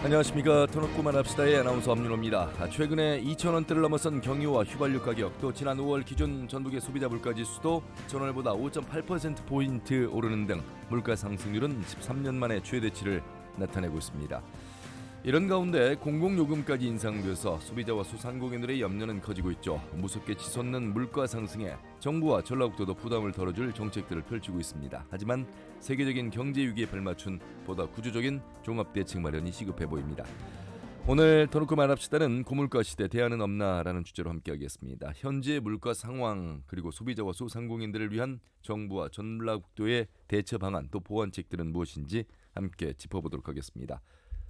안녕하십니까. 터놓고만 합시다의 아나운서 엄윤호입니다. 최근에 2,000원대를 넘어선 경유와 휘발유 가격, 또 지난 5월 기준 전국의 소비자 물가지수도 전월보다 5.8%포인트 오르는 등 물가 상승률은 13년 만에 최대치를 나타내고 있습니다. 이런 가운데 공공요금까지 인상돼서 소비자와 소상공인들의 염려는 커지고 있죠. 무섭게 치솟는 물가 상승에 정부와 전라북도도 부담을 덜어줄 정책들을 펼치고 있습니다. 하지만 세계적인 경제 위기에 발맞춘 보다 구조적인 종합대책 마련이 시급해 보입니다. 오늘 터놓고 말합시다는 고물가 시대 대안은 없나라는 주제로 함께하겠습니다. 현재 물가 상황 그리고 소비자와 소상공인들을 위한 정부와 전라북도의 대처 방안 또 보완책들은 무엇인지 함께 짚어보도록 하겠습니다.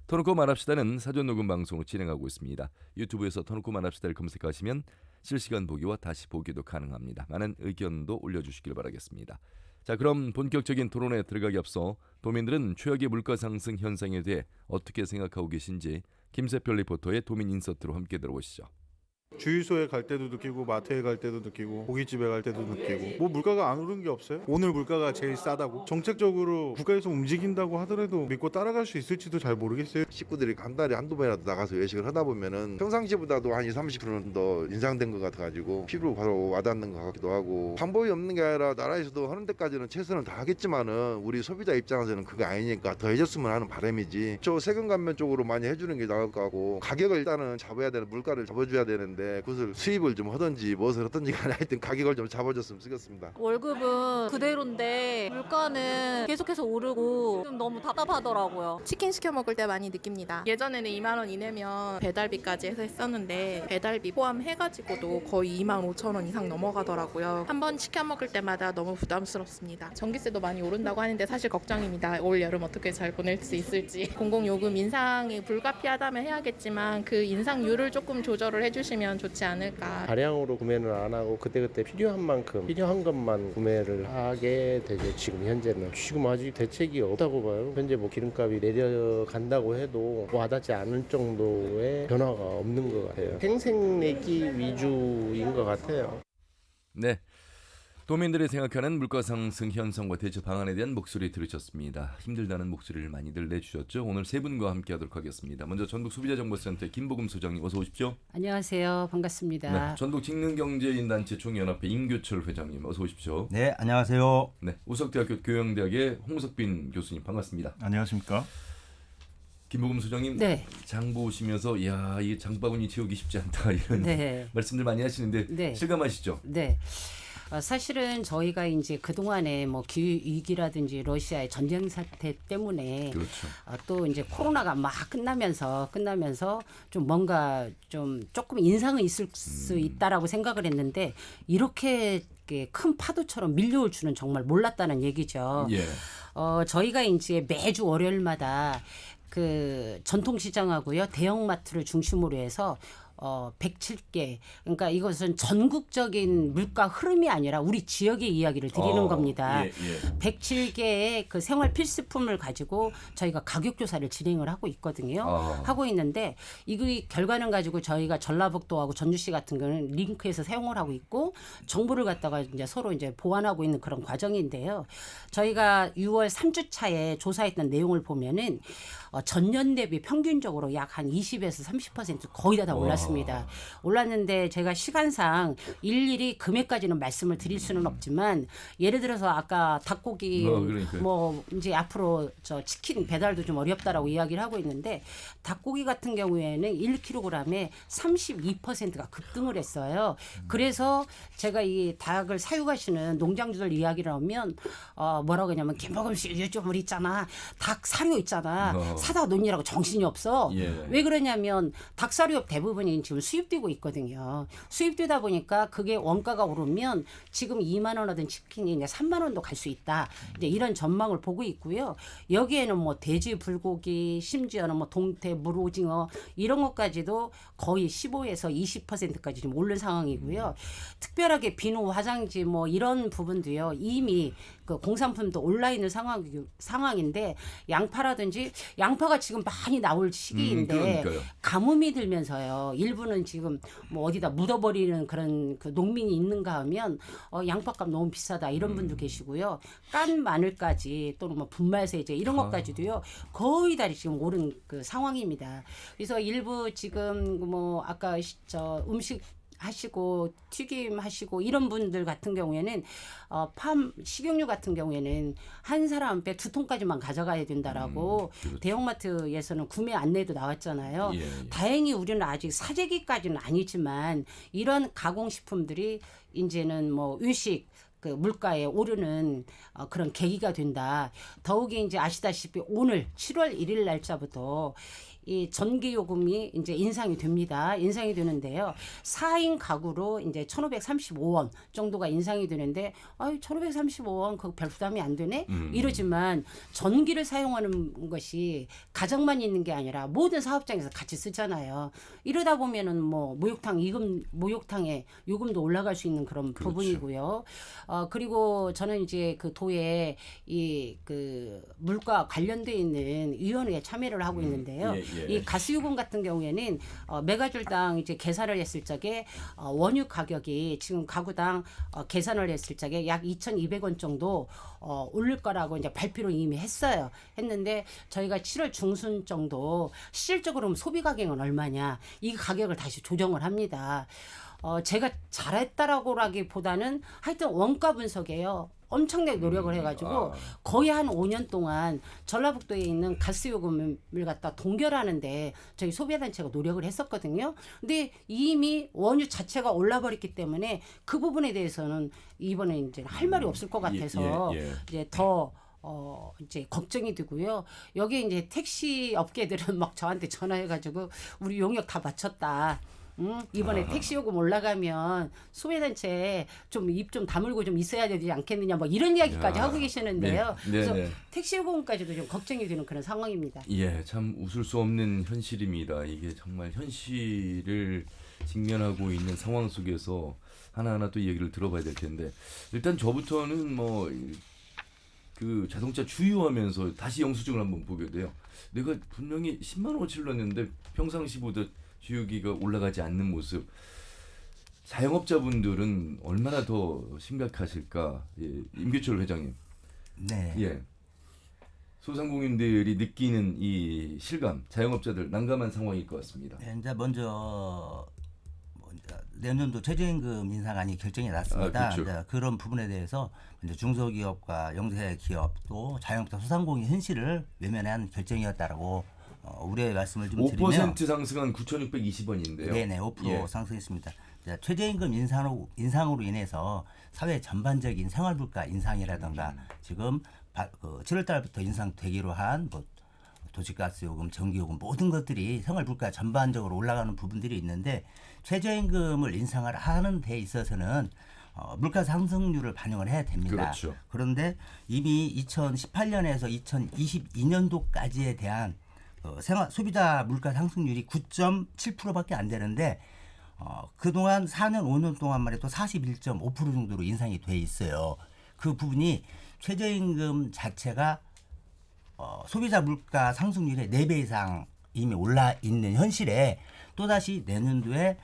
터놓고 말합시다는 사전 녹음 방송을 진행하고 있습니다. 유튜브에서 터놓고 말합시다를 검색하시면 실시간 보기와 다시 보기도 가능합니다. 많은 의견도 올려주시길 바라겠습니다. 자, 그럼 본격적인 토론에 들어가기 앞서 도민들은 최악의 물가 상승 현상에 대해 어떻게 생각하고 계신지 김세별 리포터의 도민 인서트로 함께 들어보시죠. 주유소에 갈 때도 느끼고 마트에 갈 때도 느끼고 고깃집에 갈 때도 느끼고 뭐 물가가 안 오른 게 없어요? 오늘 물가가 제일 싸다고? 정책적으로 국가에서 움직인다고 하더라도 믿고 따라갈 수 있을지도 잘 모르겠어요. 식구들이 한 달에 한두 번이라도 나가서 외식을 하다 보면은 평상시보다도 한 20-30%는 더 인상된 것 같아가지고 피부로 바로 와닿는 것 같기도 하고 방법이 없는 게 아니라 나라에서도 하는 데까지는 최선을 다하겠지만은 우리 소비자 입장에서는 그거 아니니까 더 해줬으면 하는 바람이지. 저 세금 감면 쪽으로 많이 해주는 게 나을 것 같고 가격을 일단은 잡아야 되는 물가를 잡아줘야 되는데 그것을 수입을 좀 하든지 무엇을 하든지 간에 하여튼 가격을 좀 잡아줬으면 쓰겠습니다. 월급은 그대로인데 물가는 계속해서 오르고 좀 너무 답답하더라고요. 치킨 시켜 먹을 때 많이 느낍니다. 예전에는 2만 원 이내면 배달비까지 해서 했었는데 배달비 포함해가지고도 거의 2만 5천 원 이상 넘어가더라고요. 한 번 시켜 먹을 때마다 너무 부담스럽습니다. 전기세도 많이 오른다고 하는데 사실 걱정입니다. 올 여름 어떻게 잘 보낼 수 있을지. 공공요금 인상이 불가피하다면 해야겠지만 그 인상률을 조금 조절을 해주시면 좋지 않을까. 다량으로 구매는 안 하고 그때그때 필요한 만큼 필요한 것만 구매를 하게 되죠. 지금 현재는 지금 아직 대책이 없다고 봐요. 현재 뭐 기름값이 내려간다고 해도 와닿지 않을 정도의 변화가 없는 것 같아요. 생색내기 위주인 것 같아요. 네, 도민들이 생각하는 물가 상승 현상과 대처 방안에 대한 목소리 들으셨습니다. 힘들다는 목소리를 많이들 내주셨죠. 오늘 세 분과 함께하도록 하겠습니다. 먼저 전북소비자정보센터 김보금 소장님 어서 오십시오. 안녕하세요. 반갑습니다. 네, 전북직능경제인단체 총연합회 임교철 회장님 어서 오십시오. 네, 안녕하세요. 네, 우석대학교 교양대학의 홍석빈 교수님 반갑습니다. 안녕하십니까? 김보금 소장님, 네. 장 보시면서 야, 이 장바구니 채우기 쉽지 않다 이런 네. 말씀들 많이 하시는데 네. 실감하시죠? 네. 사실은 저희가 이제 그동안에 뭐 기후위기라든지 러시아의 전쟁 사태 때문에 그렇죠. 또 이제 코로나가 막 끝나면서 좀 뭔가 좀 조금 인상은 있을 수 있다라고 생각을 했는데 이렇게 큰 파도처럼 밀려올 줄은 정말 몰랐다는 얘기죠. 예. 저희가 이제 매주 월요일마다 그 전통시장하고요 대형마트를 중심으로 해서 107개 그러니까 이것은 전국적인 물가 흐름이 아니라 우리 지역의 이야기를 드리는 겁니다. 예. 107개의 그 생활 필수품을 가지고 저희가 가격 조사를 진행을 하고 있거든요. 하고 있는데 이 결과는 가지고 저희가 전라북도하고 전주시 같은 경우는 링크해서 사용을 하고 있고 정보를 갖다가 이제 서로 이제 보완하고 있는 그런 과정인데요. 저희가 6월 3주 차에 조사했던 내용을 보면은 전년 대비 평균적으로 약 한 20에서 30% 거의 다 올랐습니다. 올랐는데 제가 시간상 일일이 금액까지는 말씀을 드릴 수는 없지만 예를 들어서 아까 닭고기 뭐 이제 앞으로 저 치킨 배달도 좀 어렵다라고 이야기를 하고 있는데 닭고기 같은 경우에는 1kg에 32%가 급등을 했어요. 그래서 제가 이 닭을 사육하시는 농장주들 이야기를 하면 뭐라고 하냐면 김보금 씨 요즘 우리 있잖아 닭 사료 있잖아 사다 놓으라고 정신이 없어. 예. 왜 그러냐면 닭사료 대부분이 지금 수입되고 있거든요. 수입되다 보니까 그게 원가가 오르면 지금 2만 원 하던 치킨이 이제 3만 원도 갈 수 있다. 이제 이런 전망을 보고 있고요. 여기에는 뭐 돼지 불고기, 심지어는 뭐 동태, 물오징어 이런 것까지도 거의 15에서 20%까지 좀 오른 상황이고요. 특별하게 비누, 화장지 뭐 이런 부분도요. 이미 그 공산품도 올라 있는 상황인데 양파라든지 양파가 지금 많이 나올 시기인데 그러니까요. 가뭄이 들면서요. 일부는 지금 뭐 어디다 묻어버리는 그런 그 농민이 있는가 하면 양파값 너무 비싸다 이런 분도 계시고요. 깐 마늘까지 또는 뭐 분말세제 이런 것까지도요 거의 다 지금 오른 그 상황입니다. 그래서 일부 지금 뭐 아까 저 음식 하시고 튀김 하시고 이런 분들 같은 경우에는 식용유 같은 경우에는 한 사람 배 2톤까지만 가져가야 된다라고 그렇죠. 대형마트에서는 구매 안내도 나왔잖아요. 예, 예. 다행히 우리는 아직 사재기까지는 아니지만 이런 가공식품들이 이제는 뭐 외식 그 물가에 오르는 그런 계기가 된다. 더욱이 이제 아시다시피 오늘 7월 1일 날짜부터 이 전기요금이 이제 인상이 됩니다. 인상이 되는데요. 4인 가구로 이제 1,535원 정도가 인상이 되는데, 1,535원 그거 별 부담이 안 되네? 이러지만 전기를 사용하는 것이 가정만 있는 게 아니라 모든 사업장에서 같이 쓰잖아요. 이러다 보면은 뭐 목욕탕에 요금도 올라갈 수 있는 그런 그렇죠. 부분이고요. 그리고 저는 이제 그 도에 이 그 물가 관련돼 있는 위원회에 참여를 하고 있는데요. 예. 이 가스요금 같은 경우에는 메가줄당 이제 계산을 했을 적에 원유 가격이 지금 가구당 계산을 했을 적에 약 2,200원 정도 오를 거라고 이제 발표를 이미 했는데 저희가 7월 중순 정도 실질적으로 소비 가격은 얼마냐 이 가격을 다시 조정을 합니다. 제가 잘했다라고라기보다는 하여튼 원가 분석에요. 엄청나게 노력을 해가지고 거의 한 5년 동안 전라북도에 있는 가스요금을 갖다 동결하는데 저희 소비단체가 노력을 했었거든요. 근데 이미 원유 자체가 올라버렸기 때문에 그 부분에 대해서는 이번에 이제 할 말이 없을 것 같아서 이제 더 이제 걱정이 되고요. 여기에 이제 택시 업계들은 막 저한테 전화해가지고 우리 용역 다 마쳤다. 이번에 택시 요금 올라가면 소비단체 좀 입 좀 다물고 좀 있어야 되지 않겠느냐 뭐 이런 이야기까지 하고 계시는데요. 그래서 택시 요금까지도 좀 걱정이 되는 그런 상황입니다. 예, 참 웃을 수 없는 현실입니다. 이게 정말 현실을 직면하고 있는 상황 속에서 하나하나 또 얘기를 들어봐야 될 텐데 일단 저부터는 뭐 그 자동차 주유하면서 다시 영수증을 한번 보게 돼요. 내가 분명히 10만 원어치를 넣었는데 평상시보다 주유기가 올라가지 않는 모습. 자영업자분들은 얼마나 더 심각하실까? 예, 임규철 회장님. 네. 예. 소상공인들이 느끼는 이 실감, 자영업자들 난감한 상황일 것 같습니다. 네, 이제 먼저 내년도 최저임금 인상안이 결정이 났습니다. 그렇죠. 이제 그런 부분에 대해서 이제 중소기업과 영세기업 또 자영업자 소상공인 현실을 외면한 결정이었다라고 우려의 말씀을 좀 드리면 5% 상승한 9,620원인데요. 네네 5% 상승했습니다. 이제 최저임금 인상으로 인해서 사회 전반적인 생활물가 인상이라든가 지금 7월 달부터 인상되기로 한 뭐 도시가스 요금, 전기요금 모든 것들이 생활물가 전반적으로 올라가는 부분들이 있는데 최저임금을 인상을 하는 데 있어서는 물가 상승률을 반영을 해야 됩니다. 그렇죠. 그런데 이미 2018년에서 2022년도까지에 대한 소비자 물가 상승률이 9.7%밖에 안 되는데 그동안 4년 5년 동안만 해도 41.5% 정도로 인상이 돼 있어요. 그 부분이 최저임금 자체가 소비자 물가 상승률의 4배 이상 이미 올라 있는 현실에 또다시 내년도에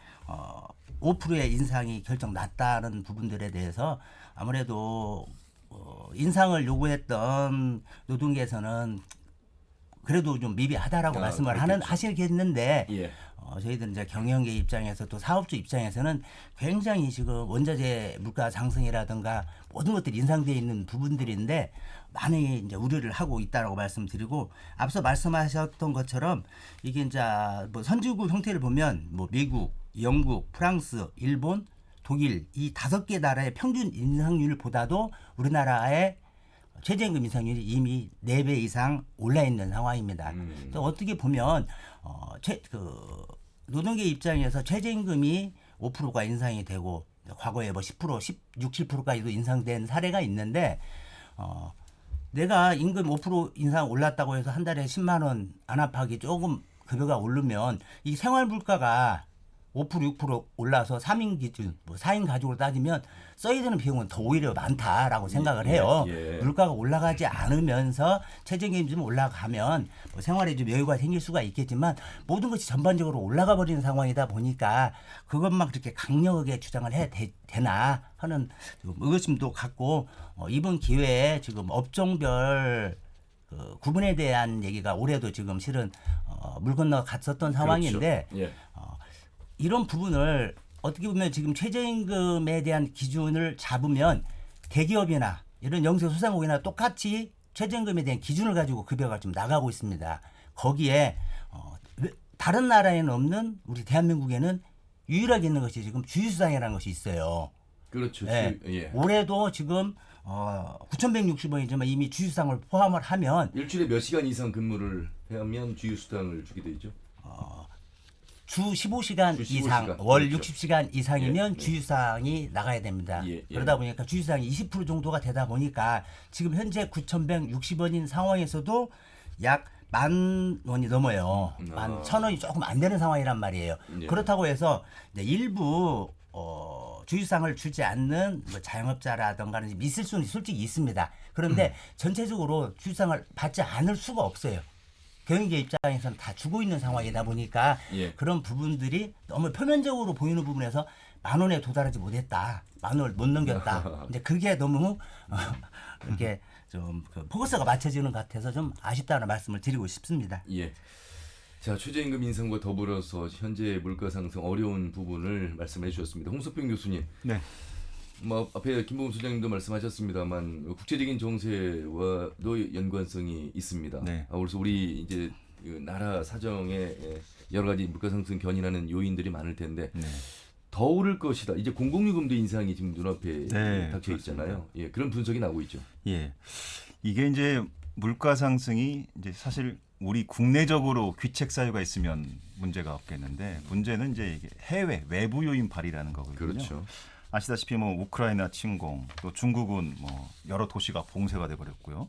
5%의 인상이 결정 났다는 부분들에 대해서 아무래도 인상을 요구했던 노동계에서는 그래도 좀 미비하다라고 말씀을 하시겠는데 예. 저희들은 이제 경영계 입장에서 또 사업주 입장에서는 굉장히 지금 원자재 물가 상승이라든가 모든 것들이 인상되어 있는 부분들인데 많이 이제 우려를 하고 있다라고 말씀드리고 앞서 말씀하셨던 것처럼 이게 이제 뭐 선진국 형태를 보면 뭐 미국, 영국, 프랑스, 일본, 독일 이 5개 나라의 평균 인상률보다도 우리나라의 최저임금 인상률이 이미 4배 이상 올라 있는 상황입니다. 또 어떻게 보면 노동계 입장에서 최저임금이 5%가 인상이 되고 과거에 뭐 10%, 16, 7%까지도 인상된 사례가 있는데 내가 임금 5% 인상 올랐다고 해서 한 달에 10만 원 안압하기 조금 급여가 오르면 이 생활 물가가 5% 6% 올라서 3인 기준, 뭐 4인 가족으로 따지면 써야 되는 비용은 더 오히려 많다라고 생각을 해요. 물가가 올라가지 않으면서 최저임금이 좀 올라가면 뭐 생활에 좀 여유가 생길 수가 있겠지만 모든 것이 전반적으로 올라가 버리는 상황이다 보니까 그것만 그렇게 강력하게 주장을 해야 되나 하는 좀 의구심도 갖고 이번 기회에 지금 업종별 그 구분에 대한 얘기가 올해도 지금 실은 물 건너 갔었던 상황인데 그렇죠. 예. 이런 부분을 어떻게 보면 지금 최저임금에 대한 기준을 잡으면 대기업이나 이런 영세소상공인이나 똑같이 최저임금에 대한 기준을 가지고 급여가 좀 나가고 있습니다. 거기에 다른 나라에는 없는 우리 대한민국에는 유일하게 있는 것이 지금 주휴수당이라는 것이 있어요. 그렇죠. 네. 예. 올해도 지금 9,160원이지만 이미 주휴수당을 포함을 하면 일주일에 몇 시간 이상 근무를 하면 주휴수당을 주게 되죠. 주 15시간 주 15시간, 이상, 월 그렇죠. 60시간 이상이면 예, 네. 주휴수당이 나가야 됩니다. 예. 그러다 보니까 주휴수당이 20% 정도가 되다 보니까 지금 현재 9,160원인 상황에서도 약 10,000원이 넘어요. 11,000원이 조금 안 되는 상황이란 말이에요. 예. 그렇다고 해서 이제 일부 주휴수당을 주지 않는 뭐 자영업자라던가는 있을 수는 솔직히 있습니다. 그런데 전체적으로 주휴수당을 받지 않을 수가 없어요. 경영계 입장에서는 다 주고 있는 상황이다 보니까 예. 그런 부분들이 너무 표면적으로 보이는 부분에서 10,000원에 도달하지 못했다. 10,000원을 못 넘겼다. 이제 그게 너무 이렇게 좀 그 포커스가 맞춰지는 것 같아서 좀 아쉽다는 말씀을 드리고 싶습니다. 예. 자, 최저임금 인상과 더불어서 현재 물가 상승 어려운 부분을 말씀해 주셨습니다. 홍석평 교수님. 네. 뭐 앞에 김보훈 소장님도 말씀하셨습니다만 국제적인 정세와도 연관성이 있습니다. 네. 그래서 우리 이제 그 나라 사정에 여러 가지 물가 상승 견인하는 요인들이 많을 텐데 네. 더 오를 것이다. 이제 공공요금도 인상이 지금 눈앞에 네, 닥쳐 있잖아요. 예, 그런 분석이 나오고 있죠. 예, 이게 이제 물가 상승이 이제 사실 우리 국내적으로 귀책 사유가 있으면 문제가 없겠는데 문제는 이제 이게 해외 외부 요인 발휘라는 거거든요. 그렇죠. 아시다시피 뭐 우크라이나 침공, 또 중국은 뭐 여러 도시가 봉쇄가 돼 버렸고요.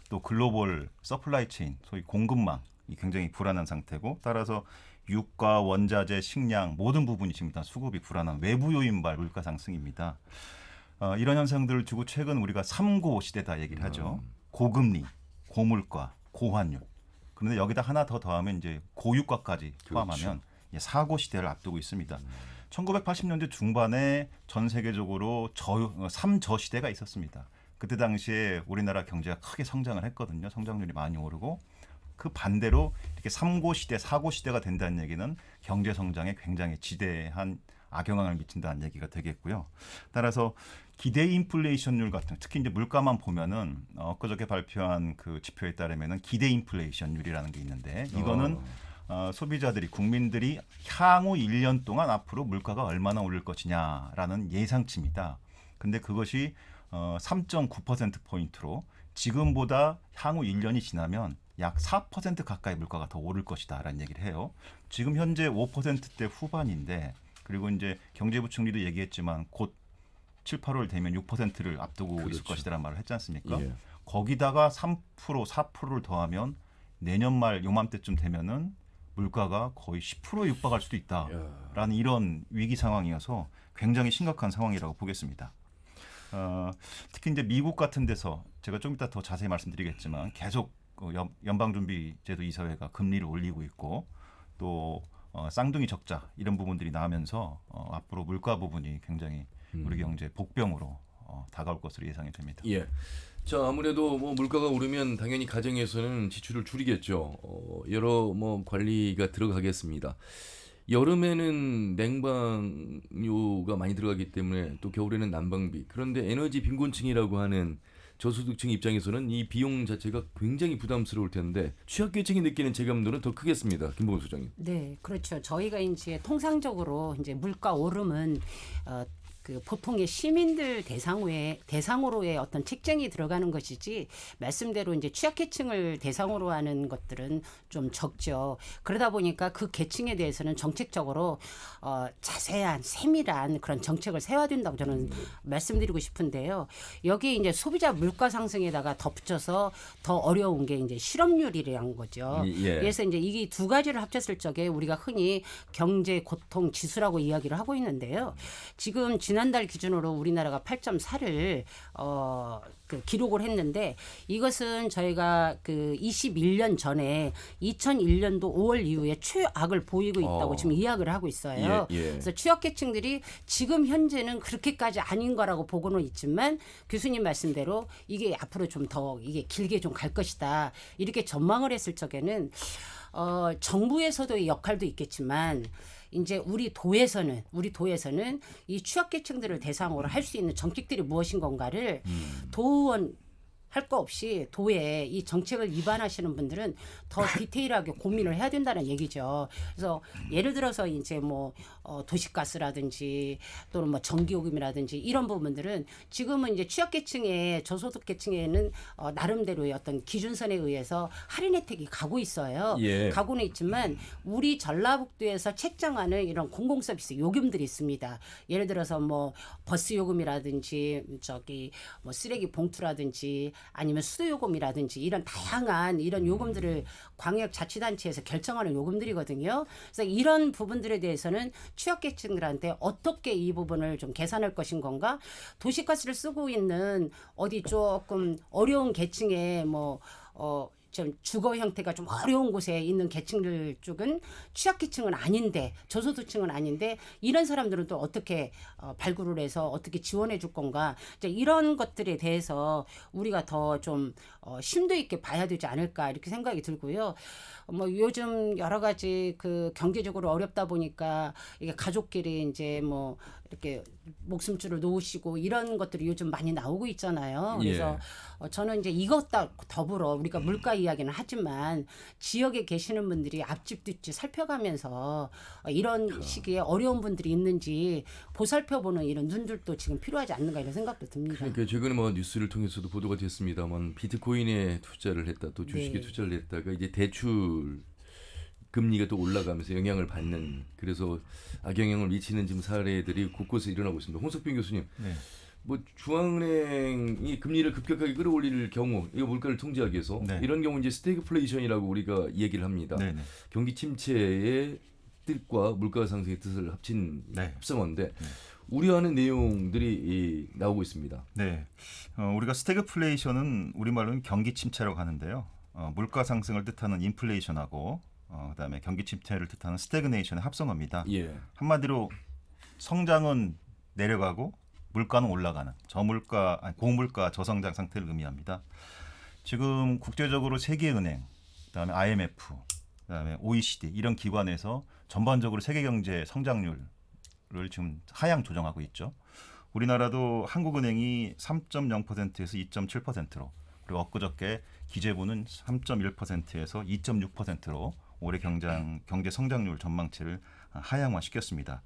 또 글로벌 서플라이 체인, 소위 공급망이 굉장히 불안한 상태고 따라서 유가, 원자재, 식량 모든 부분이 지금 다 수급이 불안한 외부 요인발 물가 상승입니다. 이런 현상들을 두고 최근 우리가 3고 시대다 얘기를 하죠. 고금리, 고물가, 고환율. 그런데 여기다 하나 더 더하면 이제 고유가까지 포함하면 4고 시대를 앞두고 있습니다. 1980년대 중반에 전 세계적으로 3저 시대가 있었습니다. 그때 당시에 우리나라 경제가 크게 성장을 했거든요. 성장률이 많이 오르고 그 반대로 이렇게 3고 시대, 4고 시대가 된다는 얘기는 경제 성장에 굉장히 지대한 악영향을 미친다는 얘기가 되겠고요. 따라서 기대 인플레이션율 같은 특히 이제 물가만 보면은 엊그저께 발표한 그 지표에 따르면은 기대 인플레이션율이라는 게 있는데 이거는 소비자들이 국민들이 향후 1년 동안 앞으로 물가가 얼마나 오를 것이냐라는 예상치입니다. 근데 그것이 3.9% 포인트로 지금보다 향후 1년이 지나면 약 4% 가까이 물가가 더 오를 것이다라는 얘기를 해요. 지금 현재 5%대 후반인데 그리고 이제 경제부 총리도 얘기했지만 곧 7, 8월 되면 6%를 앞두고 그렇죠. 있을 것이라는 말을 했지 않습니까? 예. 거기다가 3%, 4%를 더하면 내년 말 요맘때쯤 되면은 물가가 거의 10%에 육박할 수도 있다라는 이런 위기 상황이어서 굉장히 심각한 상황이라고 보겠습니다. 특히 이제 미국 같은 데서 제가 좀 이따 더 자세히 말씀드리겠지만 계속 연방준비제도 이사회가 금리를 올리고 있고 또 쌍둥이 적자 이런 부분들이 나오면서 앞으로 물가 부분이 굉장히 우리 경제 복병으로 다가올 것으로 예상이 됩니다. 예. 자, 아무래도 뭐 물가가 오르면 당연히 가정에서는 지출을 줄이겠죠. 여러 뭐 관리가 들어가겠습니다. 여름에는 냉방료가 많이 들어가기 때문에 또 겨울에는 난방비. 그런데 에너지 빈곤층이라고 하는 저소득층 입장에서는 이 비용 자체가 굉장히 부담스러울 텐데 취약계층이 느끼는 체감도는 더 크겠습니다. 김보훈 소장님. 네, 그렇죠. 저희가 이제 통상적으로 이제 물가 오름은 그 보통의 시민들 대상으로의 어떤 책정이 들어가는 것이지 말씀대로 이제 취약계층을 대상으로 하는 것들은 좀 적죠. 그러다 보니까 그 계층에 대해서는 정책적으로 자세한 세밀한 그런 정책을 세워야 된다고 저는 말씀드리고 싶은데요. 여기 이제 소비자 물가 상승에다가 덧붙여서 더 어려운 게 이제 실업률이라는 거죠. 예. 그래서 이제 이게 두 가지를 합쳤을 적에 우리가 흔히 경제 고통 지수라고 이야기를 하고 있는데요. 지금 지난달 기준으로 우리나라가 8.4를 그 기록을 했는데 이것은 저희가 그 21년 전에 2001년도 5월 이후에 최악을 보이고 있다고 지금 이야기를 하고 있어요. 예. 그래서 취약계층들이 지금 현재는 그렇게까지 아닌 거라고 보고는 있지만 교수님 말씀대로 이게 앞으로 좀 더 이게 길게 좀 갈 것이다. 이렇게 전망을 했을 적에는 정부에서도 역할도 있겠지만 이제 우리 도에서는 이 취약계층들을 대상으로 할 수 있는 정책들이 무엇인 건가를 도의원 할 거 없이 도에 이 정책을 위반하시는 분들은 더 디테일하게 고민을 해야 된다는 얘기죠. 그래서 예를 들어서 이제 뭐 도시가스라든지 또는 뭐 전기요금이라든지 이런 부분들은 지금은 이제 취약계층의 저소득계층에는 나름대로의 어떤 기준선에 의해서 할인 혜택이 가고 있어요. 예. 가고는 있지만 우리 전라북도에서 책정하는 이런 공공서비스 요금들이 있습니다. 예를 들어서 뭐 버스 요금이라든지 저기 뭐 쓰레기 봉투라든지 아니면 수도요금이라든지 이런 다양한 이런 요금들을 광역자치단체에서 결정하는 요금들이거든요. 그래서 이런 부분들에 대해서는 취약계층들한테 어떻게 이 부분을 좀 계산할 것인 건가? 도시가스를 쓰고 있는 어디 조금 어려운 계층의 좀 주거 형태가 좀 어려운 곳에 있는 계층들 쪽은 취약계층은 아닌데 저소득층은 아닌데 이런 사람들은 또 어떻게 발굴을 해서 어떻게 지원해 줄 건가 이제 이런 것들에 대해서 우리가 더 좀 심도 있게 봐야 되지 않을까 이렇게 생각이 들고요. 뭐 요즘 여러 가지 그 경제적으로 어렵다 보니까 이게 가족끼리 이제 뭐 이렇게 목숨줄을 놓으시고 이런 것들이 요즘 많이 나오고 있잖아요. 그래서 저는 이제 이것과 더불어 우리가 물가 이야기는 하지만 지역에 계시는 분들이 앞집 뒷집 살펴가면서 이런 시기에 어려운 분들이 있는지 보살펴보는 이런 눈들도 지금 필요하지 않는가 이런 생각도 듭니다. 그러니까 최근에 뭐 뉴스를 통해서도 보도가 됐습니다만 비트코인에 투자를 했다 또 주식에 투자를 했다가 이제 대출 금리가 또 올라가면서 영향을 받는 그래서 악영향을 미치는 지금 사례들이 곳곳에 일어나고 있습니다. 홍석빈 교수님, 뭐 중앙은행이 금리를 급격하게 끌어올릴 경우 이거 물가를 통제하기 위해서 이런 경우 이제 스태그플레이션이라고 우리가 얘기를 합니다. 경기 침체의 뜻과 물가 상승의 뜻을 합친 합성어인데 우려하는 내용들이 나오고 있습니다. 네, 우리가 스태그플레이션은 우리말로는 경기 침체라고 하는데요. 물가 상승을 뜻하는 인플레이션하고 그다음에 경기 침체를 뜻하는 스태그네이션의 합성어입니다. 한마디로 성장은 내려가고 물가는 올라가는 고물가 저성장 상태를 의미합니다. 지금 국제적으로 세계은행, 그다음에 IMF, 그다음에 OECD 이런 기관에서 전반적으로 세계 경제 성장률을 지금 하향 조정하고 있죠. 우리나라도 한국은행이 3.0%에서 2.7%로 그리고 엊그저께 기재부는 3.1%에서 2.6%로 올해 경제 성장률 전망치를 하향화시켰습니다.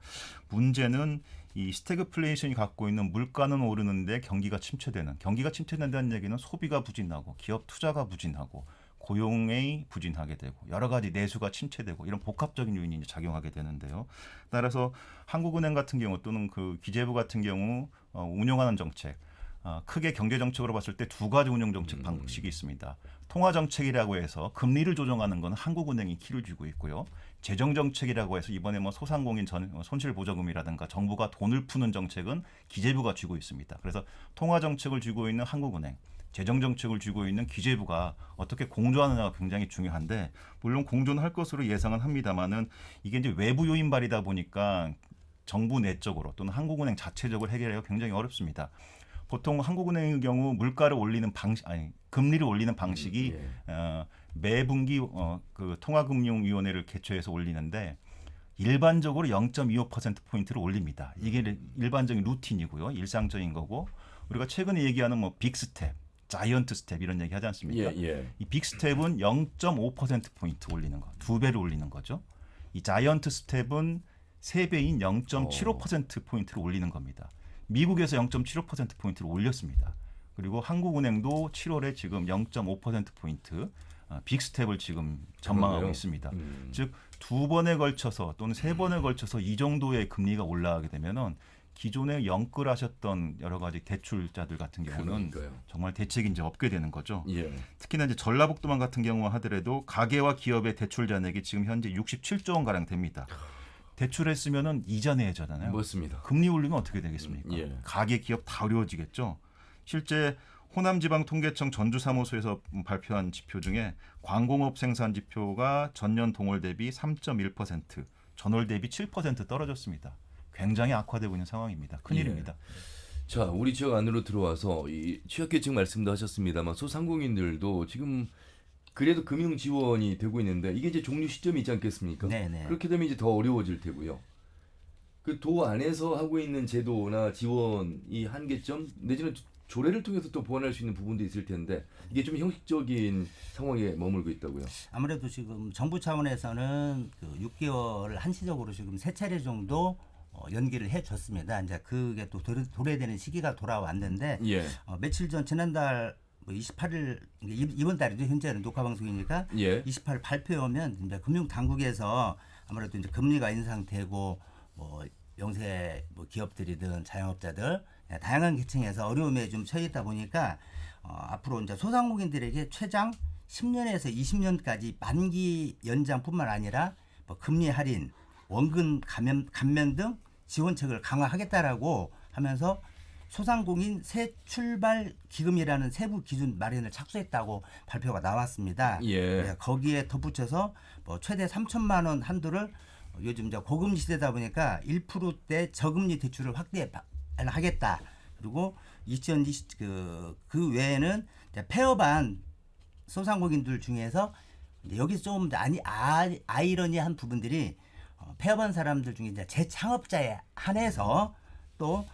문제는 이 스태그플레이션이 갖고 있는 물가는 오르는데 경기가 침체된다는 얘기는 소비가 부진하고 기업 투자가 부진하고 고용이 부진하게 되고 여러 가지 내수가 침체되고 이런 복합적인 요인이 작용하게 되는데요. 따라서 한국은행 같은 경우 또는 그 기재부 같은 경우 운영하는 정책 크게 경제 정책으로 봤을 때 두 가지 운영 정책 방식이 있습니다. 통화 정책이라고 해서 금리를 조정하는 건 한국은행이 키를 쥐고 있고요. 재정 정책이라고 해서 이번에 뭐 소상공인 손실 보조금이라든가 정부가 돈을 푸는 정책은 기재부가 쥐고 있습니다. 그래서 통화 정책을 쥐고 있는 한국은행, 재정 정책을 쥐고 있는 기재부가 어떻게 공조하느냐가 굉장히 중요한데 물론 공조는 할 것으로 예상은 합니다만은 이게 이제 외부 요인 발이다 보니까 정부 내적으로 또는 한국은행 자체적으로 해결하기가 굉장히 어렵습니다. 보통 한국은행의 경우 물가를 올리는 금리를 올리는 방식이 매분기 그 통화금융위원회를 개최해서 올리는데 일반적으로 0.25%포인트를 올립니다. 이게 일반적인 루틴이고요. 일상적인 거고 우리가 최근에 얘기하는 뭐 빅스텝, 자이언트 스텝 이런 얘기 하지 않습니까? 이 빅스텝은 0.5%포인트 올리는 거, 2배를 올리는 거죠. 이 자이언트 스텝은 3배인 0.75%포인트를 올리는 겁니다. 미국에서 0.75% 포인트를 올렸습니다. 그리고 한국은행도 7월에 지금 0.5% 포인트 빅스텝을 지금 전망하고 그러네요. 있습니다. 즉 두 번에 걸쳐서 또는 세 번에 걸쳐서 이 정도의 금리가 올라가게 되면은 기존에 영끌하셨던 여러 가지 대출자들 같은 경우는 그러니까요. 정말 대책이 이제 없게 되는 거죠. 예. 특히나 이제 전라북도만 같은 경우 하더라도 가계와 기업의 대출 잔액이 지금 현재 67조 원 가량 됩니다. 대출했으면은 이자 내야잖아요. 맞습니다. 금리 올리면 어떻게 되겠습니까? 예. 가계 기업 다 어려워지겠죠. 실제 호남지방통계청 전주사무소에서 발표한 지표 중에 광공업 생산 지표가 전년 동월 대비 3.1%, 전월 대비 7% 떨어졌습니다. 굉장히 악화되고 있는 상황입니다. 큰일입니다. 자, 우리 지역 안으로 들어와서 이 취약계층 말씀도 하셨습니다만 소상공인들도 지금 그래도 금융 지원이 되고 있는데 이게 이제 종료 시점이 있지 않겠습니까? 네네. 그렇게 되면 이제 더 어려워질 테고요. 그 도 안에서 하고 있는 제도나 지원이 한계점 내지는 조례를 통해서 또 보완할 수 있는 부분도 있을 텐데 이게 좀 형식적인 상황에 머물고 있다고요. 아무래도 지금 정부 차원에서는 그 6개월을 한시적으로 지금 3차례 정도 연기를 해줬습니다. 이제 그게 또 도래되는 시기가 돌아왔는데 예. 며칠 전 지난달 28일 이번 달이죠. 현재는 녹화 방송이니까 예. 28일 발표에 오면 이제 금융 당국에서 아무래도 이제 금리가 인상되고 뭐 영세 뭐 기업들이든 자영업자들 다양한 계층에서 어려움에 좀 처해 있다 보니까 앞으로 이제 소상공인들에게 최장 10년에서 20년까지 만기 연장뿐만 아니라 뭐 금리 할인, 원금 감면 등 지원책을 강화하겠다라고 하면서 소상공인 새 출발 기금이라는 세부 기준 마련을 착수했다고 발표가 나왔습니다. 예. 거기에 덧붙여서 뭐 최대 3천만 원 한도를 요즘 이제 고금리 시대다 보니까 1%대 저금리 대출을 확대하겠다. 그리고 2020 그 외에는 이제 폐업한 소상공인들 중에서 여기서 좀 아이러니한 부분들이 폐업한 사람들 중에 이제 재창업자에 한해서 또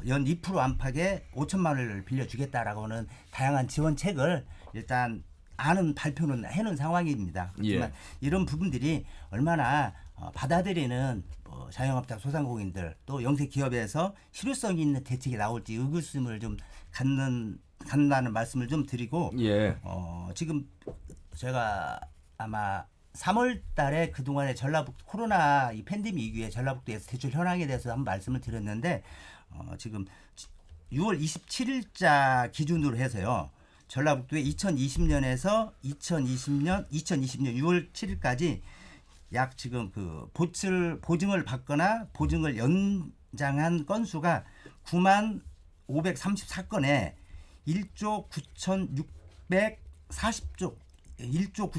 연 2% 안팎의 5천만 원을 빌려주겠다라고는 다양한 지원책을 일단 아는 발표는 해놓은 상황입니다. 그렇지만 예. 이런 부분들이 얼마나 받아들이는 자영업자 소상공인들 또 영세 기업에서 실효성 있는 대책이 나올지 의구심을 좀 갖는다는 말씀을 좀 드리고 예. 지금 제가 아마 3월 달에 그동안에 전라북도 코로나 이 팬데믹 이후에 전라북도에서 대출 현황에 대해서 한번 말씀을 드렸는데 지금 6월 27일자 기준으로 해서요. 전라북도에 2020년에서 2020년 6월 7일까지 약 지금 그 보증을 받거나 보증을 연장한 건수가 9만 534건에 1조 9,640조 1조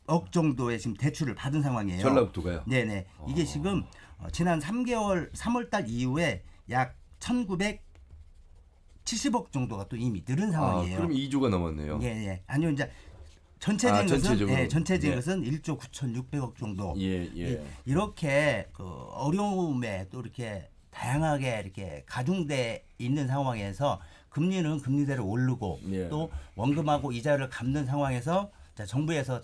9,640억 정도의 지금 대출을 받은 상황이에요. 전라북도가요? 네네. 이게 지금 지난 3월달 이후에 약 1,970억 정도가 또 이미 늘은 상황이에요. 그럼 2조가 넘었네요. 예, 예. 아니요, 이제 전체적인 것은 전체적으로. 전체적인 예. 것은 1조 9,600억 정도. 예, 예. 이렇게 그 어려움에 또 이렇게 다양하게 이렇게 가중돼 있는 상황에서 금리는 금리대로 오르고 예. 또 원금하고 이자를 갚는 상황에서 정부에서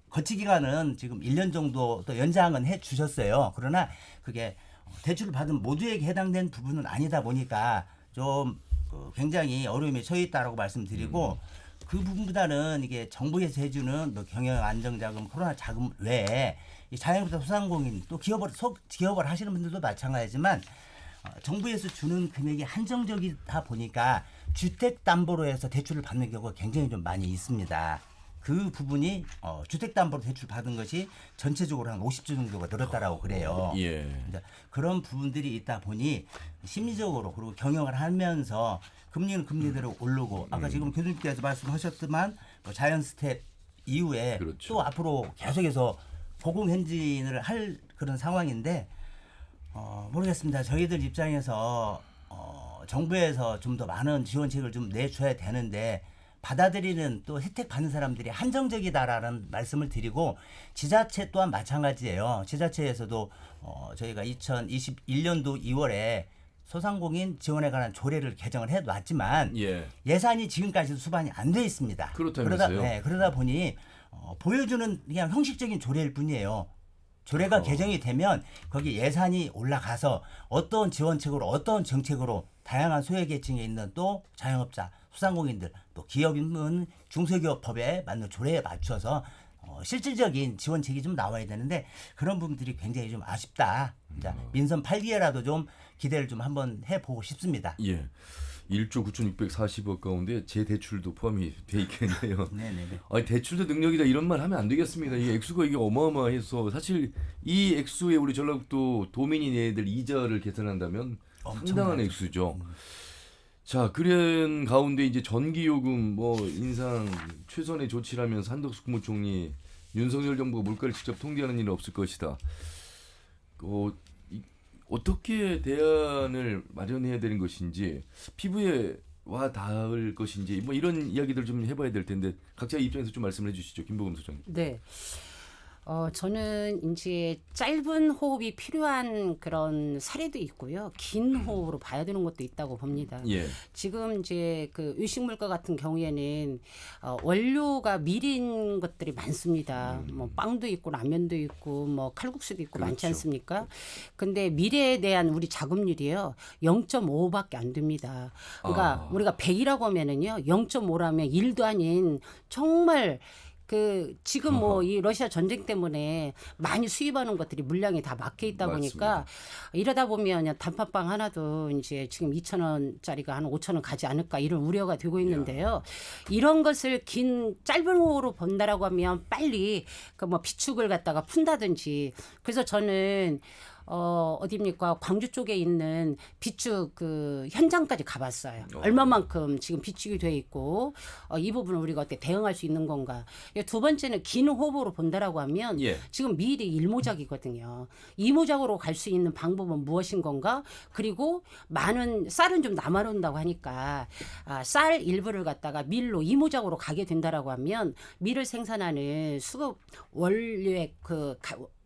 거치 기간은 지금 1년 정도 또 연장은 해 주셨어요. 그러나 그게 대출을 받은 모두에게 해당된 부분은 아니다 보니까 좀 굉장히 어려움에 처해 있다라고 말씀드리고 그 부분보다는 이게 정부에서 해주는 뭐 경영 안정자금, 코로나 자금 외에 이 자영업자 소상공인 또 기업을 하시는 분들도 마찬가지지만 정부에서 주는 금액이 한정적이다 보니까 주택담보로 해서 대출을 받는 경우가 굉장히 좀 많이 있습니다. 그 부분이 주택담보로 대출 받은 것이 전체적으로 한 50조 정도가 늘었다라고 그래요. 예. 그런 부분들이 있다 보니 심리적으로 그리고 경영을 하면서 금리는 금리대로 오르고 아까 지금 교수님께서 말씀하셨지만 자연 스텝 이후에 그렇죠. 또 앞으로 계속해서 고공행진을 할 그런 상황인데 모르겠습니다. 저희들 입장에서 정부에서 좀 더 많은 지원책을 좀 내줘야 되는데 받아들이는 또 혜택 받는 사람들이 한정적이다라는 말씀을 드리고 지자체 또한 마찬가지예요. 지자체에서도 저희가 2021년도 2월에 소상공인 지원에 관한 조례를 개정을 해놨지만 예. 예산이 지금까지도 수반이 안 돼 있습니다. 그렇다면서요? 그러다 보니 보여주는 그냥 형식적인 조례일 뿐이에요. 조례가 개정이 되면 거기 예산이 올라가서 어떤 지원책으로 어떤 정책으로 다양한 소외계층에 있는 또 자영업자, 소상공인들, 또 기업인은 중소기업법에 맞는 조례에 맞춰서 실질적인 지원책이 좀 나와야 되는데 그런 부분들이 굉장히 좀 아쉽다. 자, 민선 8기회라도 좀 기대를 좀 한번 해보고 싶습니다. 예. 1조 9,640억 가운데 제 대출도 포함이 돼 있겠네요. 네네네. 아니 대출도 능력이다 이런 말 하면 안 되겠습니다. 이 액수가 이게 어마어마해서 사실 이 액수에 우리 전라북도 도민이 내야 될 이자를 계산한다면 상당한 액수죠. 자, 그런 가운데 이제 전기요금 뭐 인상 최선의 조치라면서 한덕수 국무총리 윤석열 정부가 물가를 직접 통제하는 일은 없을 것이다. 어떻게 대안을 마련해야 되는 것인지 피부에 와 닿을 것인지 뭐 이런 이야기들 좀 해봐야 될 텐데 각자 입장에서 좀 말씀을 해주시죠. 김보검 소장님. 네. 저는 이제 짧은 호흡이 필요한 그런 사례도 있고요. 긴 호흡으로 봐야 되는 것도 있다고 봅니다. 예. 지금 이제 그 외식 물가 같은 경우에는 원료가 미린 것들이 많습니다. 뭐 빵도 있고 라면도 있고 뭐 칼국수도 있고 많지 그렇죠. 않습니까? 근데 미래에 대한 우리 자금률이요. 0.5밖에 안 됩니다. 그러니까 우리가 100이라고 하면은요. 0.5라면 1도 아닌 정말 그 지금 뭐 이 러시아 전쟁 때문에 많이 수입하는 것들이 물량이 다 막혀 있다 보니까 맞습니다. 이러다 보면 단팥빵 하나도 이제 지금 2,000원짜리가 한 5,000원 가지 않을까 이런 우려가 되고 있는데요. 이런 것을 긴 짧은 호흡으로 본다라고 하면 빨리 그 뭐 비축을 갖다가 푼다든지 그래서 저는 어디입니까? 광주 쪽에 있는 비축 그 현장까지 가봤어요. 얼마만큼 지금 비축이 돼 있고 이 부분을 우리가 어떻게 대응할 수 있는 건가? 두 번째는 긴 호흡으로 본다라고 하면 예. 지금 미리 일모작이거든요. 이모작으로 갈 수 있는 방법은 무엇인 건가? 그리고 많은 쌀은 좀 남아놓는다고 하니까 쌀 일부를 갖다가 밀로 이모작으로 가게 된다라고 하면 밀을 생산하는 수급 원료의 그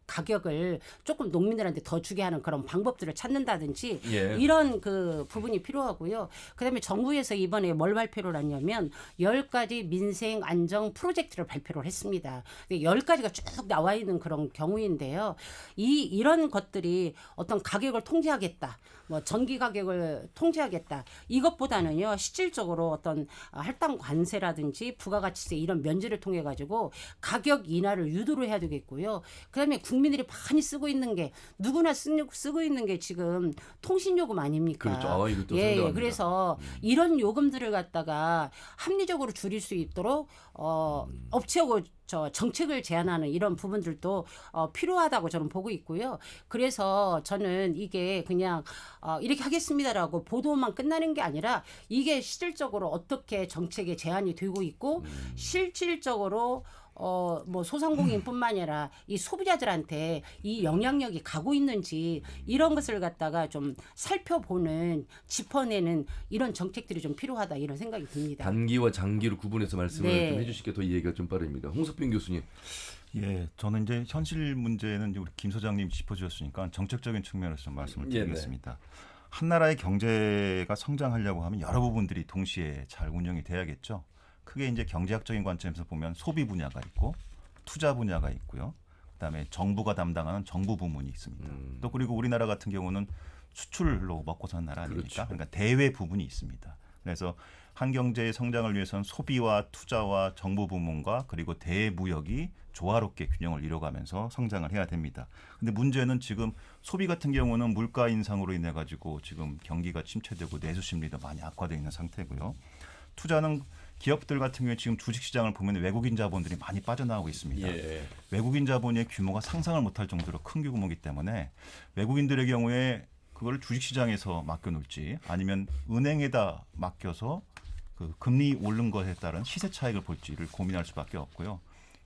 가격을 조금 농민들한테 더 주게 하는 그런 방법들을 찾는다든지 예. 이런 그 부분이 필요하고요. 그다음에 정부에서 이번에 뭘 발표를 했냐면 10가지 민생 안정 프로젝트를 발표를 했습니다. 10가지가 쭉 나와 있는 그런 경우인데요. 이런 것들이 어떤 가격을 통제하겠다. 뭐 전기 가격을 통제하겠다. 이것보다는요. 실질적으로 어떤 할당 관세라든지 부가가치세 이런 면제를 통해 가지고 가격 인하를 유도를 해야 되겠고요. 그다음에 국민들이 많이 쓰고 있는 게 누구나 쓰고 있는 게 지금 통신요금 아닙니까? 그렇죠. 이것도 예, 상당합니다. 그래서 이런 요금들을 갖다가 합리적으로 줄일 수 있도록 업체하고 정책을 제안하는 이런 부분들도 필요하다고 저는 보고 있고요. 그래서 저는 이게 그냥 이렇게 하겠습니다라고 보도만 끝나는 게 아니라 이게 실질적으로 어떻게 정책에 제안이 되고 있고 실질적으로 뭐 소상공인뿐만 아니라 이 소비자들한테 이 영향력이 가고 있는지 이런 것을 갖다가 좀 살펴보는 짚어내는 이런 정책들이 좀 필요하다 이런 생각이 듭니다. 단기와 장기로 구분해서 말씀을 네. 좀 해주시게 더 이해가 좀 빠릅니다. 홍석빈 교수님. 예, 저는 이제 현실 문제는 이제 우리 김 소장님 짚어주셨으니까 정책적인 측면에서 좀 말씀을 드리겠습니다. 한 나라의 경제가 성장하려고 하면 여러 부분들이 동시에 잘 운영이 돼야겠죠. 크게 이제 경제학적인 관점에서 보면 소비 분야가 있고 투자 분야가 있고요. 그다음에 정부가 담당하는 정부 부문이 있습니다. 또 그리고 우리나라 같은 경우는 수출로 먹고 사는 나라 아닙니까? 그렇죠. 그러니까 대외 부분이 있습니다. 그래서 한 경제의 성장을 위해서는 소비와 투자와 정부 부문과 그리고 대무역이 조화롭게 균형을 이뤄가면서 성장을 해야 됩니다. 근데 문제는 지금 소비 같은 경우는 물가 인상으로 인해 가지고 지금 경기가 침체되고 내수 심리도 많이 악화되어 있는 상태고요. 투자는 기업들 같은 경우에 지금 주식시장을 보면 외국인 자본들이 많이 빠져나오고 있습니다. 예. 외국인 자본의 규모가 상상을 못할 정도로 큰 규모이기 때문에 외국인들의 경우에 그걸 주식시장에서 맡겨놓을지 아니면 은행에다 맡겨서 그 금리 오른 것에 따른 시세 차익을 볼지를 고민할 수밖에 없고요.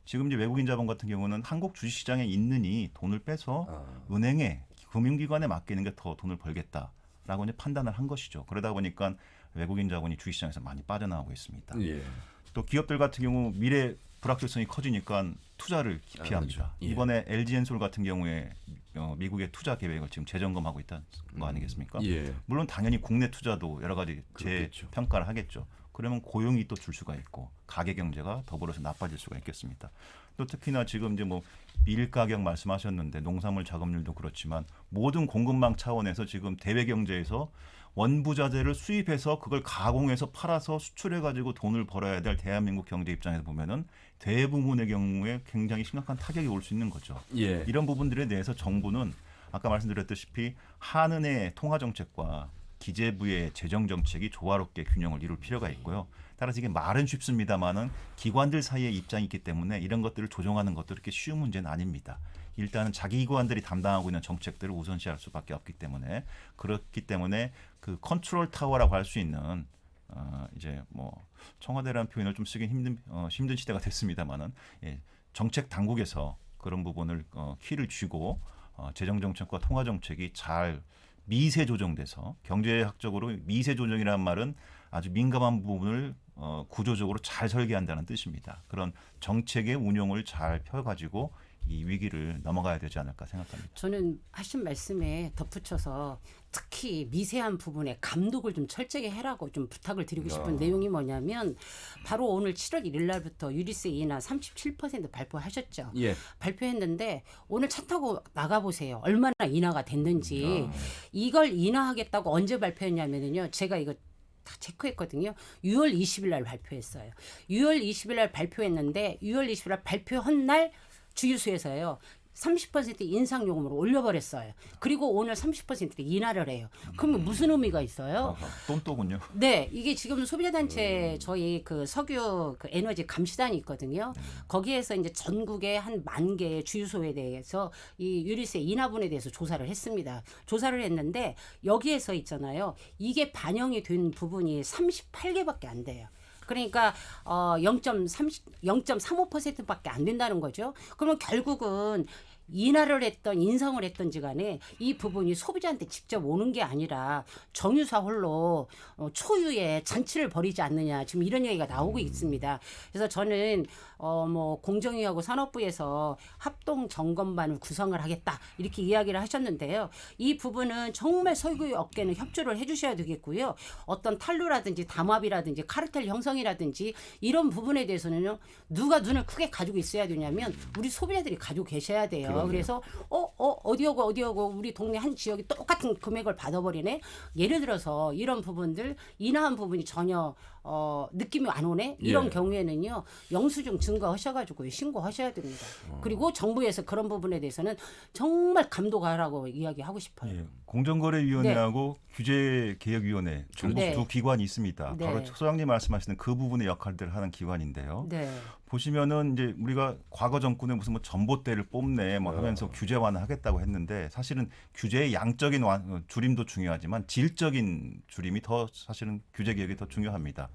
지금 이제 외국인 자본 같은 경우는 한국 주식시장에 있느니 돈을 빼서 은행에 금융기관에 맡기는 게 더 돈을 벌겠다라고 이제 판단을 한 것이죠. 그러다 보니까 외국인 자본이 주식시장에서 많이 빠져나오고 있습니다. 예. 또 기업들 같은 경우 미래 불확실성이 커지니까 투자를 기피합니다. 그렇죠. 예. 이번에 LG엔솔 같은 경우에 미국의 투자 계획을 지금 재점검하고 있다는 거 아니겠습니까? 예. 물론 당연히 국내 투자도 여러 가지 그렇겠죠. 재평가를 하겠죠. 그러면 고용이 또 줄 수가 있고 가계 경제가 더불어서 나빠질 수가 있겠습니다. 또 특히나 지금 이제 뭐 밀 가격 말씀하셨는데 농산물 작업률도 그렇지만 모든 공급망 차원에서 지금 대외 경제에서 원부자재를 수입해서 그걸 가공해서 팔아서 수출해 가지고 돈을 벌어야 될 대한민국 경제 입장에서 보면은 대부분의 경우에 굉장히 심각한 타격이 올 수 있는 거죠. 예. 이런 부분들에 대해서 정부는 아까 말씀드렸다시피 한은의 통화 정책과 기재부의 재정 정책이 조화롭게 균형을 이룰 필요가 있고요. 따라서 이게 말은 쉽습니다만은 기관들 사이의 입장이 있기 때문에 이런 것들을 조정하는 것도 이렇게 쉬운 문제는 아닙니다. 일단은 자기 기관들이 담당하고 있는 정책들을 우선시할 수밖에 없기 때문에 그렇기 때문에 그 컨트롤 타워라고 할 수 있는 이제 뭐 청와대라는 표현을 좀 쓰긴 힘든 시대가 됐습니다만은 예, 정책 당국에서 그런 부분을 키를 쥐고 재정 정책과 통화 정책이 잘 미세 조정돼서 경제학적으로 미세 조정이라는 말은 아주 민감한 부분을 구조적으로 잘 설계한다는 뜻입니다. 그런 정책의 운용을 잘 펴가지고 이 위기를 넘어가야 되지 않을까 생각합니다. 저는 하신 말씀에 덧붙여서 특히 미세한 부분에 감독을 좀 철저히 해라고 좀 부탁을 드리고 싶은 내용이 뭐냐면 바로 오늘 7월 1일 날부터 유류세 인하 37% 발표하셨죠. 예. 발표했는데 오늘 차 타고 나가보세요. 얼마나 인하가 됐는지. 이걸 인하하겠다고 언제 발표했냐면요. 제가 이거 다 체크했거든요. 6월 20일 날 발표했어요. 6월 20일 날 발표했는데 6월 20일 날 발표한 날 주유소에서요. 30% 인상 요금으로 올려버렸어요. 그리고 오늘 30% 인하를 해요. 그러면 무슨 의미가 있어요? 똔또군요. 네, 이게 지금 소비자단체 저희 그 석유 그 에너지 감시단이 있거든요. 거기에서 이제 전국의 한 10,000개의 주유소에 대해서 이 유류세 인하분에 대해서 조사를 했습니다. 조사를 했는데 여기에서 있잖아요. 이게 반영이 된 부분이 38개밖에 안 돼요. 그러니까 0.35%밖에 안 된다는 거죠. 그러면 결국은 인하를 했던 인상을 했던지 간에 이 부분이 소비자한테 직접 오는 게 아니라 정유사 홀로 초유의 잔치를 벌이지 않느냐 지금 이런 얘기가 나오고 있습니다. 그래서 저는 뭐 공정위하고 산업부에서 합동 점검반을 구성을 하겠다 이렇게 이야기를 하셨는데요. 이 부분은 정말 석유 업계는 협조를 해주셔야 되겠고요. 어떤 탄루라든지 담합이라든지 카르텔 형성이라든지 이런 부분에 대해서는요. 누가 눈을 크게 가지고 있어야 되냐면 우리 소비자들이 가지고 계셔야 돼요. 그래서 어디하고 우리 동네 한 지역이 똑같은 금액을 받아버리네. 예를 들어서 이런 부분들 인하한 부분이 전혀 느낌이 안 오네. 이런 예. 경우에는요. 영수증 증거하셔가지고 신고하셔야 됩니다. 그리고 정부에서 그런 부분에 대해서는 정말 감독하라고 이야기하고 싶어요. 예, 공정거래위원회하고 규제개혁위원회 네. 두 기관이 있습니다. 네. 바로 소장님 말씀하시는 그 부분의 역할들을 하는 기관인데요. 네. 보시면은 이제 우리가 과거 정권에 무슨 뭐 전봇대를 뽑네 뭐 하면서 규제 완화하겠다고 했는데 사실은 규제의 양적인 줄임도 중요하지만 질적인 줄임이 더 사실은 규제 개혁이 더 중요합니다.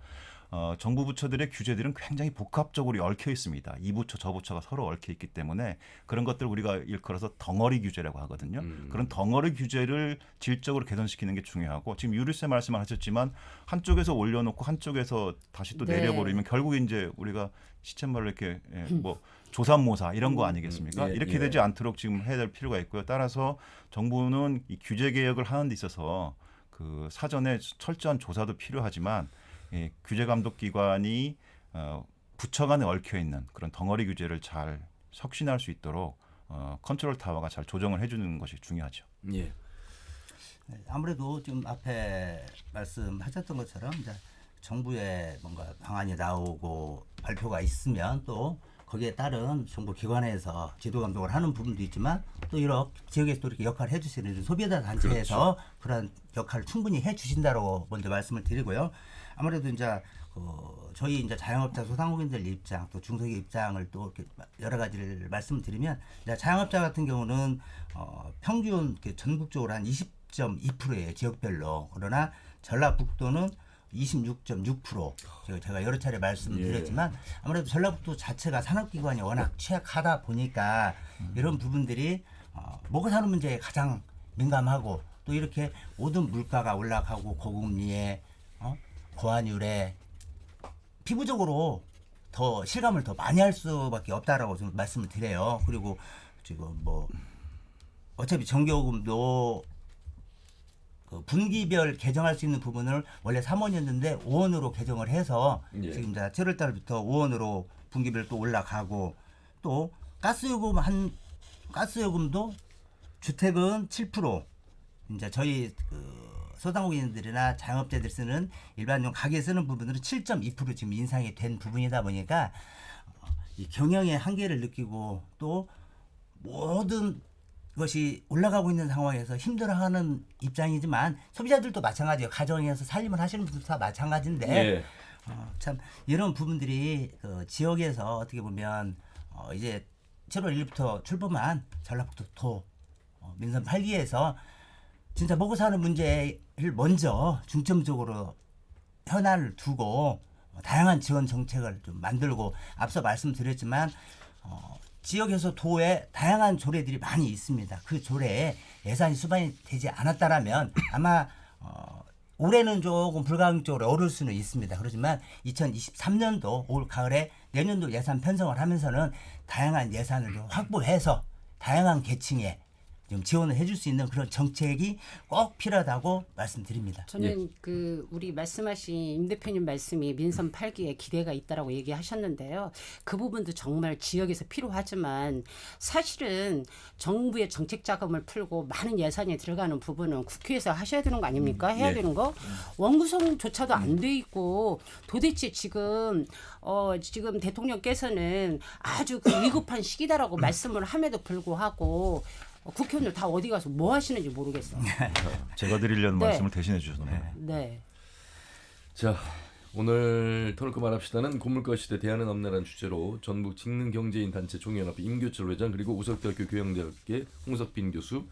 정부 부처들의 규제들은 굉장히 복합적으로 얽혀 있습니다. 이 부처 저 부처가 서로 얽혀 있기 때문에 그런 것들 우리가 일컬어서 덩어리 규제라고 하거든요. 그런 덩어리 규제를 질적으로 개선시키는 게 중요하고 지금 유류세 말씀을 하셨지만 한쪽에서 올려놓고 한쪽에서 다시 또 네. 내려버리면 결국 이제 우리가 시쳇말로 이렇게 뭐 조삼모사 이런 거 아니겠습니까? 예, 이렇게 예. 되지 않도록 지금 해야 될 필요가 있고요. 따라서 정부는 이 규제 개혁을 하는 데 있어서 그 사전에 철저한 조사도 필요하지만 규제 감독 기관이 부처 간에 얽혀 있는 그런 덩어리 규제를 잘 혁신할 수 있도록 컨트롤 타워가 잘 조정을 해주는 것이 중요하죠. 예. 네, 아무래도 지금 앞에 말씀하셨던 것처럼 이제 정부의 뭔가 방안이 나오고 발표가 있으면 또 거기에 따른 정부 기관에서 지도 감독을 하는 부분도 있지만 또 이렇게 지역에서 또 이렇게 역할을 해주시는 소비자 단체에서 그런 역할을 충분히 해주신다고 먼저 말씀을 드리고요. 아무래도 이제 저희 이제 자영업자 소상공인들 입장 또 중소기업 입장을 또 이렇게 여러 가지를 말씀드리면 이제 자영업자 같은 경우는 평균 전국적으로 한 20.2%예요 지역별로. 그러나 전라북도는 26.6%. 제가 여러 차례 말씀드렸지만 아무래도 전라북도 자체가 산업기관이 워낙 취약하다 보니까 이런 부분들이 먹고 사는 문제에 가장 민감하고 또 이렇게 모든 물가가 올라가고 고금리에 고환율에 피부적으로 더 실감을 더 많이 할 수밖에 없다라고 좀 말씀을 드려요. 그리고 지금 뭐 어차피 전기요금도 그 분기별 개정할 수 있는 부분을 원래 3원이었는데 5원으로 개정을 해서 예. 지금 이제 7월 달부터 5원으로 분기별 또 올라가고 또 가스요금도 주택은 7% 이제 저희 그 소상공인들이나 자영업자들 쓰는 일반용 가게 쓰는 부분들은 7.2% 지금 인상이 된 부분이다 보니까 이 경영의 한계를 느끼고 또 모든 것이 올라가고 있는 상황에서 힘들어하는 입장이지만 소비자들도 마찬가지예요. 가정에서 살림을 하시는 분들도 다 마찬가지인데 예. 참 이런 부분들이 그 지역에서 어떻게 보면 이제 7월 1일부터 출범한 전라북도 도 민선 8기에서 진짜 먹고 사는 문제를 먼저 중점적으로 현안을 두고 다양한 지원 정책을 좀 만들고 앞서 말씀드렸지만 지역에서 도에 다양한 조례들이 많이 있습니다. 그 조례에 예산이 수반이 되지 않았다라면 아마 올해는 조금 불가항적으로 어려울 수는 있습니다. 그렇지만 2023년도 올 가을에 내년도 예산 편성을 하면서는 다양한 예산을 좀 확보해서 다양한 계층에 좀 지원을 해줄 수 있는 그런 정책이 꼭 필요하다고 말씀드립니다. 저는 그 우리 말씀하신 임 대표님 말씀이 민선 8기에 기대가 있다라고 얘기하셨는데요. 그 부분도 정말 지역에서 필요하지만 사실은 정부의 정책 자금을 풀고 많은 예산이 들어가는 부분은 국회에서 하셔야 되는 거 아닙니까? 해야 예. 되는 거. 원구성조차도 안 돼 있고 도대체 지금 대통령께서는 아주 그 위급한 시기다라고 말씀을 함에도 불구하고 국회의원들 다 어디 가서 뭐 하시는지 모르겠어요. 제가 드리려는 네. 말씀을 대신해 주셨네요. 네. 자, 오늘 터놓고 말합시다는 고물가 시대 대안은 없나라는 주제로 전북 직능경제인 단체 총연합 임교철 회장 그리고 우석대학교 교양대학계 홍석빈 교수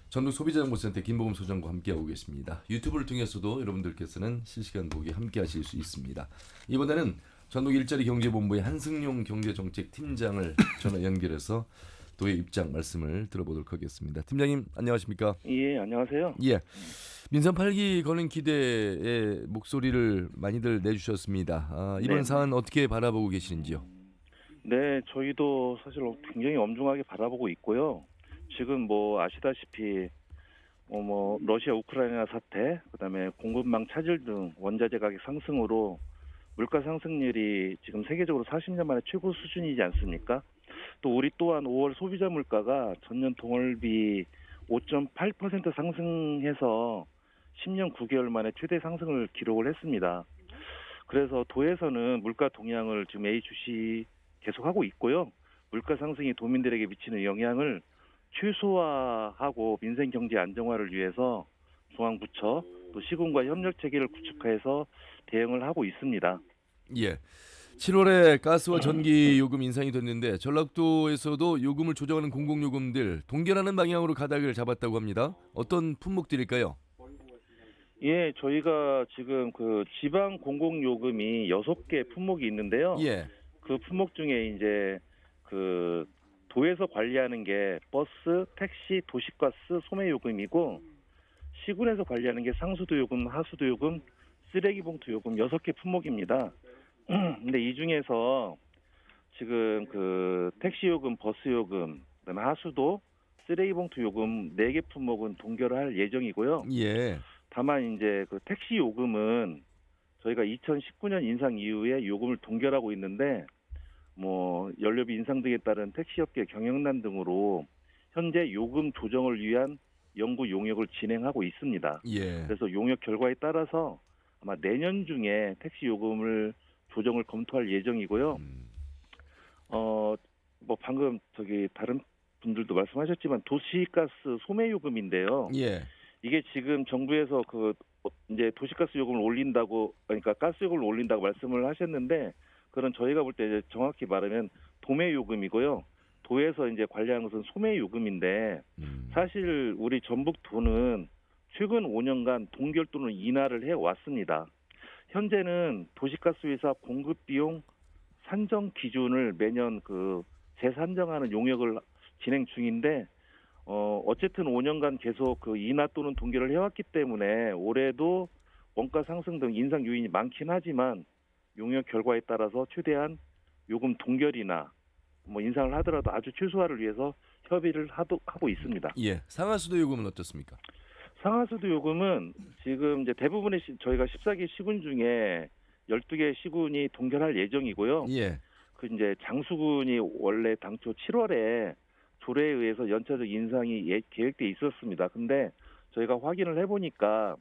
전북 소비자정보센터 김보금 소장과 함께하고 계십니다. 유튜브를 통해서도 여러분들께서는 실시간 보기 함께하실 수 있습니다. 이번에는 전북 일자리 경제본부의 한승용 경제정책팀장을 전화 연결해서 도의 입장 말씀을 들어보도록 하겠습니다. 팀장님 안녕하십니까? 예, 안녕하세요. 예. 민선 8기 거는 기대의 목소리를 많이들 내주셨습니다. 이번 네. 사안 어떻게 바라보고 계시는지요? 네, 저희도 사실 굉장히 엄중하게 바라보고 있고요. 지금 뭐 아시다시피 뭐 러시아 우크라이나 사태, 그다음에 공급망 차질 등 원자재 가격 상승으로 물가 상승률이 지금 세계적으로 40년 만에 최고 수준이지 않습니까? 또 우리 또한 5월 소비자 물가가 전년 동월비 5.8% 상승해서 10년 9개월 만에 최대 상승을 기록을 했습니다. 그래서 도에서는 물가 동향을 지금 A주시 계속하고 있고요. 물가 상승이 도민들에게 미치는 영향을 최소화하고 민생 경제 안정화를 위해서 중앙부처 또 시군과 협력 체계를 구축해서 대응을 하고 있습니다. 예. 7월에 가스와 전기 요금 인상이 됐는데 전라도에서도 요금을 조정하는 공공요금들 동결하는 방향으로 가닥을 잡았다고 합니다. 어떤 품목들일까요? 예, 저희가 지금 그 지방 공공요금이 6개 품목이 있는데요. 예. 그 품목 중에 이제 그 도에서 관리하는 게 버스, 택시, 도시가스, 소매요금이고 시군에서 관리하는 게 상수도요금, 하수도요금, 쓰레기봉투요금 6개 품목입니다. 근데 이 중에서 지금 그 택시요금, 버스요금, 그다음에 하수도, 쓰레기봉투요금 4개 품목은 동결할 예정이고요. 예. 다만 이제 그 택시요금은 저희가 2019년 인상 이후에 요금을 동결하고 있는데 뭐 연료비 인상 등에 따른 택시업계 경영난 등으로 현재 요금 조정을 위한 연구 용역을 진행하고 있습니다. 예. 그래서 용역 결과에 따라서 아마 내년 중에 택시 요금을 조정을 검토할 예정이고요. 뭐 방금 저기 다른 분들도 말씀하셨지만 도시가스 소매 요금인데요. 예. 이게 지금 정부에서 그 이제 도시가스 요금을 올린다고 그러니까 가스 요금을 올린다고 말씀을 하셨는데 그런 저희가 볼 때 정확히 말하면 도매 요금이고요. 도에서 이제 관리하는 것은 소매 요금인데 사실 우리 전북도는 최근 5년간 동결 또는 인하를 해 왔습니다. 현재는 도시가스 회사 공급 비용 산정 기준을 매년 그 재산정하는 용역을 진행 중인데 어쨌든 5년간 계속 그 인하 또는 동결을 해왔기 때문에 올해도 원가 상승 등 인상 요인이 많긴 하지만 용역 결과에 따라서 최대한 요금 동결이나 뭐 인상을 하더라도 아주 최소화를 위해서 협의를 하고 있습니다. 예. 상하수도 요금은 어떻습니까? 상하수도 요금은 지금 이제 대부분의 저희가 14개 시군 중에 12개 시군이 동결할 예정이고요. 예. 그 이제 장수군이 원래 당초 7월에 조례에 의해서 연차적 인상이 계획돼 있었습니다. 근데 저희가 확인을 해보니까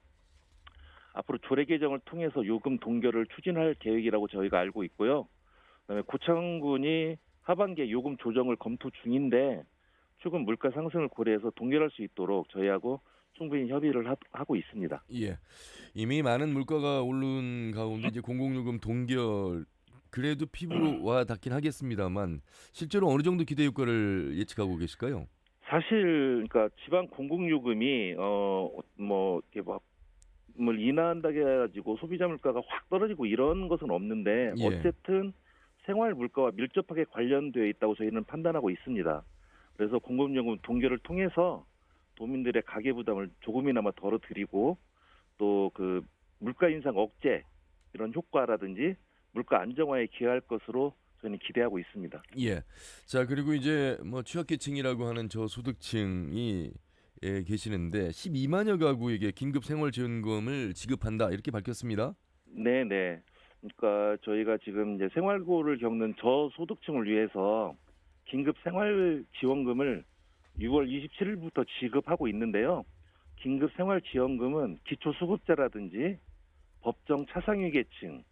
앞으로 조례 개정을 통해서 요금 동결을 추진할 계획이라고 저희가 알고 있고요. 그다음에 고창군이 하반기에 요금 조정을 검토 중인데 최근 물가 상승을 고려해서 동결할 수 있도록 저희하고 충분히 협의를 하고 있습니다. 예. 이미 많은 물가가 오른 가운데 이제 공공요금 동결 그래도 피부로 와 닿긴 하겠습니다만 실제로 어느 정도 기대 효과를 예측하고 계실까요? 사실 그러니까 지방 공공요금이 뭐 이렇게 뭘 인하한다고 해가지고 소비자 물가가 확 떨어지고 이런 것은 없는데 예. 어쨌든 생활 물가와 밀접하게 관련되어 있다고 저희는 판단하고 있습니다. 그래서 공공요금 동결을 통해서 도민들의 가계 부담을 조금이나마 덜어드리고 또 그 물가 인상 억제 이런 효과라든지 물가 안정화에 기여할 것으로 저희는 기대하고 있습니다. 예. 자, 그리고 이제 뭐 취약계층이라고 하는 저소득층이 계시는데 12만여 가구에게 긴급 생활지원금을 지급한다 이렇게 밝혔습니다. 네네. 그러니까 저희가 지금 이제 생활고를 겪는 저소득층을 위해서 긴급 생활지원금을 6월 27일부터 지급하고 있는데요. 긴급 생활지원금은 기초수급자라든지 법정 차상위계층,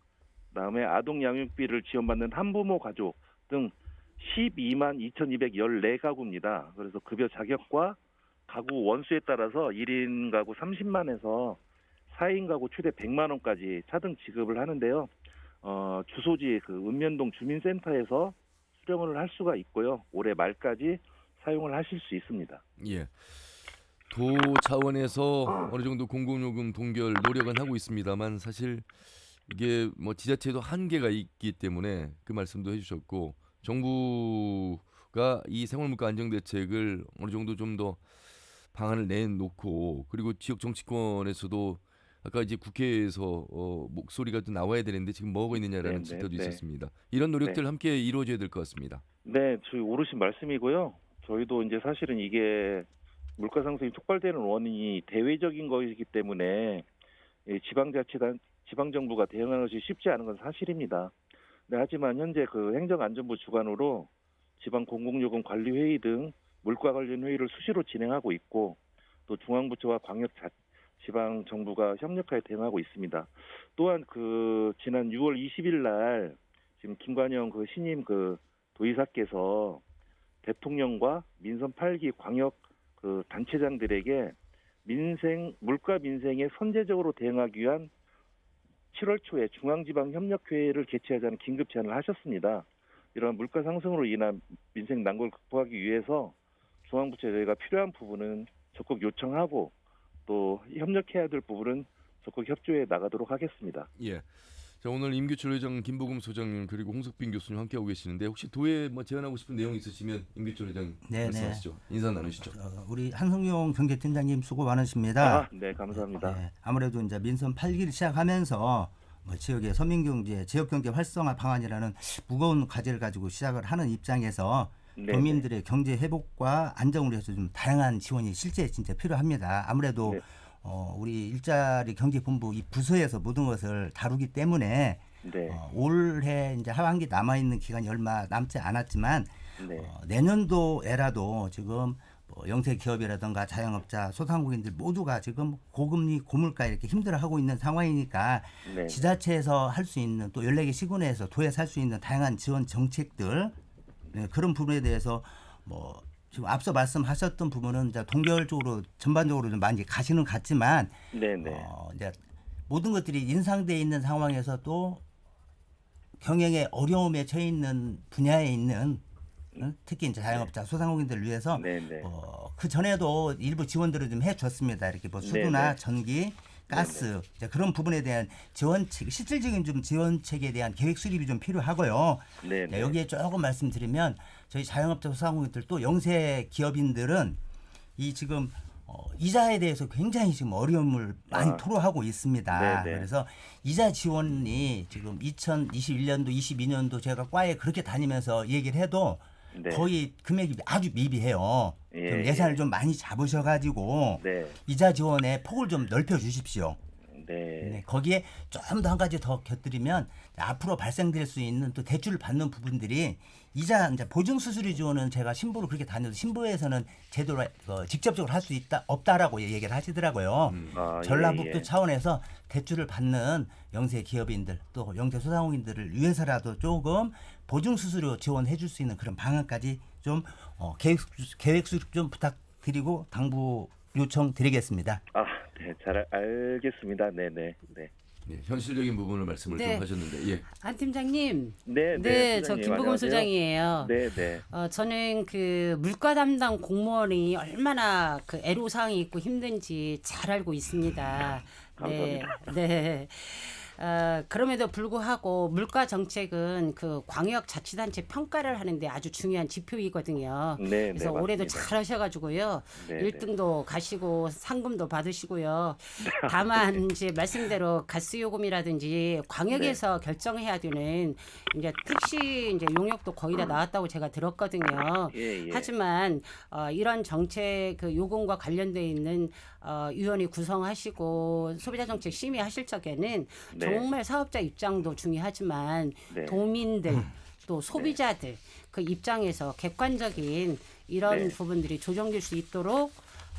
그다음에 아동 양육비를 지원받는 한부모 가족 등 12만 2,214가구입니다. 그래서 급여 자격과 가구 원수에 따라서 1인 가구 30만에서 4인 가구 최대 100만 원까지 차등 지급을 하는데요. 주소지 그 읍면동 주민센터에서 수령을 할 수가 있고요. 올해 말까지 사용을 하실 수 있습니다. 예. 도 차원에서 어느 정도 공공요금 동결 노력은 하고 있습니다만 사실 이게 뭐 지자체도 한계가 있기 때문에 그 말씀도 해주셨고 정부가 이 생활물가 안정 대책을 어느 정도 좀 더 방안을 내놓고 그리고 지역 정치권에서도 아까 이제 국회에서 목소리가 좀 나와야 되는데 지금 뭐하고 있느냐라는 질타도 있었습니다. 이런 노력들 함께 이루어져야 될 것 같습니다. 네, 저희 오르신 말씀이고요. 저희도 이제 사실은 이게 물가 상승이 촉발되는 원인이 대외적인 것이기 때문에 지방자치단 지방정부가 대응하는 것이 쉽지 않은 건 사실입니다. 네, 하지만 현재 그 행정안전부 주관으로 지방 공공요금 관리회의 등 물가 관련 회의를 수시로 진행하고 있고 또 중앙부처와 광역 지방 정부가 협력하여 대응하고 있습니다. 또한 그 지난 6월 20일 날 지금 김관영 그 신임 그 도의사께서 대통령과 민선 8기 광역 그 단체장들에게 물가 민생에 선제적으로 대응하기 위한 7월 초에 중앙지방협력회의를 개최하자는 긴급 제안을 하셨습니다. 이러한 물가 상승으로 인한 민생 난국을 극복하기 위해서 중앙부처에 저희가 필요한 부분은 적극 요청하고 또 협력해야 될 부분은 적극 협조해 나가도록 하겠습니다. 예. 자, 오늘 임규철 회장, 김보금 소장님 그리고 홍석빈 교수님 함께하고 계시는데 혹시 도에 뭐 제안하고 싶은 내용 있으시면 임규철 회장 말씀하시죠. 인사 나누시죠. 우리 한성용 경제팀장님 수고 많으십니다. 네, 감사합니다. 네, 아무래도 이제 민선 8기를 시작하면서 뭐 지역의 서민경제, 지역경제 활성화 방안이라는 무거운 과제를 가지고 시작을 하는 입장에서 도민들의 경제 회복과 안정을 위해서 좀 다양한 지원이 실제 진짜 필요합니다. 아무래도 우리 일자리 경제본부 이 부서에서 모든 것을 다루기 때문에 올해 이제 하반기 남아 있는 기간이 얼마 남지 않았지만 내년도에라도 지금 뭐 영세 기업이라든가 자영업자, 소상공인들 모두가 지금 고금리, 고물가 이렇게 힘들어하고 있는 상황이니까 지자체에서 할 수 있는 또 14개 시군에서 도에서 할 수 있는 다양한 지원 정책들 그런 부분에 대해서 뭐 지금 앞서 말씀하셨던 부분은 이제 동결적으로 전반적으로 좀 많이 가시는 것 같지만 이제 모든 것들이 인상돼 있는 상황에서 또 경영의 어려움에 처해 있는 분야에 있는 특히 이제 자영업자, 소상공인들을 위해서 그 전에도 일부 지원들을 좀 해줬습니다. 이렇게 뭐 수도나 전기, 가스 이제 그런 부분에 대한 지원책, 실질적인 좀 지원책에 대한 계획 수립이 좀 필요하고요. 여기에 조금 말씀드리면 저희 자영업자, 소상공인들 또 영세 기업인들은 이 지금 이자에 대해서 굉장히 지금 어려움을 많이 토로하고 있습니다. 그래서 이자 지원이 지금 2021년도, 22년도 제가 과에 그렇게 다니면서 얘기를 해도 네. 거의 금액이 아주 미비해요. 예, 그럼 예산을 좀 많이 잡으셔가지고 네. 이자 지원의 폭을 좀 넓혀 주십시오. 네. 네, 거기에 좀 더 한 가지 더 곁들이면 앞으로 발생될 수 있는 또 대출을 받는 부분들이 이제 보증 수수료 지원은 제가 신부를 그렇게 다녀도 신부에서는 제도로 직접적으로 할 수 있다 없다라고 얘기를 하시더라고요. 아, 전라북도 예, 예. 차원에서 대출을 받는 영세 기업인들 또 영세 소상공인들을 위해서라도 조금 보증 수수료 지원해 줄 수 있는 그런 방안까지 좀 계획 수립 좀 부탁드리고 당부 요청드리겠습니다. 아, 네, 잘 알겠습니다. 네, 네, 네. 네, 현실적인 부분을 말씀을 네. 좀 하셨는데, 예. 안 팀장님. 네, 네, 저 소장님, 김보금 안녕하세요. 소장이에요. 네, 네. 저는 그 물가 담당 공무원이 얼마나 그 애로사항이 있고 힘든지 잘 알고 있습니다. 네, 네. 그럼에도 불구하고 물가 정책은 그 광역자치단체 평가를 하는데 아주 중요한 지표이거든요. 네, 그래서 네, 올해도 맞습니다. 잘 하셔가지고요. 네, 1등도 가시고 상금도 받으시고요. 다만 이제 말씀대로 가스 요금이라든지 광역에서 네. 결정해야 되는 이제 택시 이제 용역도 거의 다 나왔다고 제가 들었거든요. 예, 예. 하지만 이런 정책 그 요금과 관련돼 있는 위원회 구성하시고 소비자 정책 심의하실 적에는 네. 정말 사업자 입장도 중요하지만 네. 도민들 또 소비자들 그 입장에서 객관적인 이런 네. 부분들이 조정될 수 있도록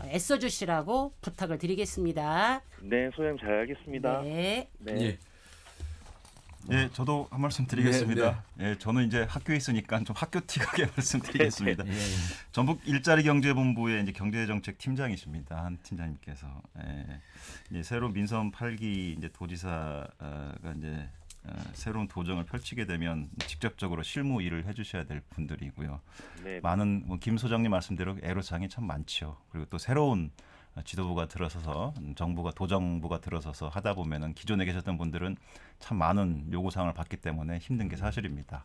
애써주시라고 부탁을 드리겠습니다. 네, 소장님 잘 알겠습니다. 네. 네. 예. 예, 저도 한 말씀 드리겠습니다. 예, 저는 이제 학교에 있으니까 좀 학교 티격에 말씀드리겠습니다. 전북 일자리경제본부의 이제 경제정책 팀장이십니다. 한 팀장님께서 이제 새로운 민선 8기 이제 도지사가 이제 새로운 도정을 펼치게 되면 직접적으로 실무 일을 해주셔야 될 분들이고요. 네. 많은 김 소장님 말씀대로 애로사항이 참 많죠. 그리고 또 새로운 지도부가 들어서서 정부가 도정부가 들어서서 하다 보면은 기존에 계셨던 분들은 참 많은 요구사항을 받기 때문에 힘든 게 사실입니다.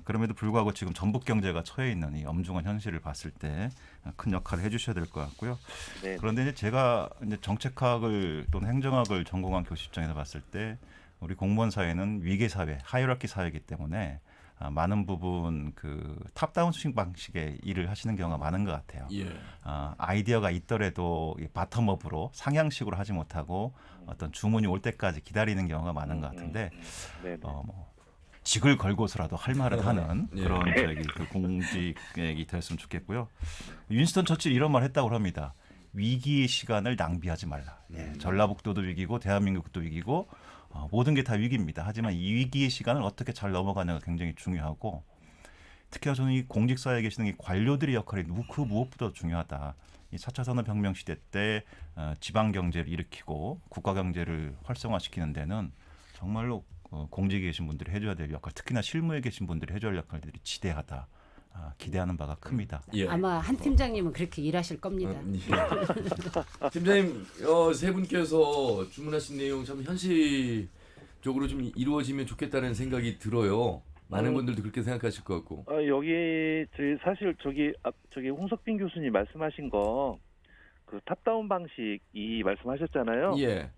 그럼에도 불구하고 지금 전북 경제가 처해 있는 이 엄중한 현실을 봤을 때 큰 역할을 해주셔야 될 것 같고요. 네. 그런데 이제 제가 이제 정책학을 또는 행정학을 전공한 교수 입장에서 봤을 때 우리 공무원 사회는 위계 사회, 하이라키 사회이기 때문에 많은 부분 그 탑다운 수신 방식의 일을 하시는 경우가 많은 것 같아요. 예. 아이디어가 있더라도 바텀업으로 상향식으로 하지 못하고 어떤 주문이 올 때까지 기다리는 경우가 많은 것 같은데 네, 네. 뭐 직을 걸고서라도 할 말을 하는 예. 그런 그 공직이 됐으면 좋겠고요. 윈스턴 처칠이 이런 말 했다고 합니다. 위기의 시간을 낭비하지 말라. 전라북도도 위기고 대한민국도 위기고 모든 게 다 위기입니다. 하지만 이 위기의 시간을 어떻게 잘 넘어가느냐가 굉장히 중요하고 특히나 저는 이 공직사회에 계시는 이 관료들의 역할이 그 무엇보다 중요하다. 이 4차 산업혁명 시대 때 지방 경제를 일으키고 국가 경제를 활성화시키는 데는 정말로 공직에 계신 분들이 해줘야 될 역할, 특히나 실무에 계신 분들이 해줘야 할 역할들이 지대하다. 기대하는 바가 큽니다. 예. 아마 한 팀장님은 그렇게 일하실 겁니다. 예. 팀장님, 세 분께서 주문하신 내용 참 현실적으로 좀 이루어지면 좋겠다는 생각이 들어요. 많은 분들도 그렇게 생각하실 것 같고. 여기 사실 저기 홍석빈 교수님 말씀하신 거 그 탑다운 방식이 말씀하셨잖아요. 예.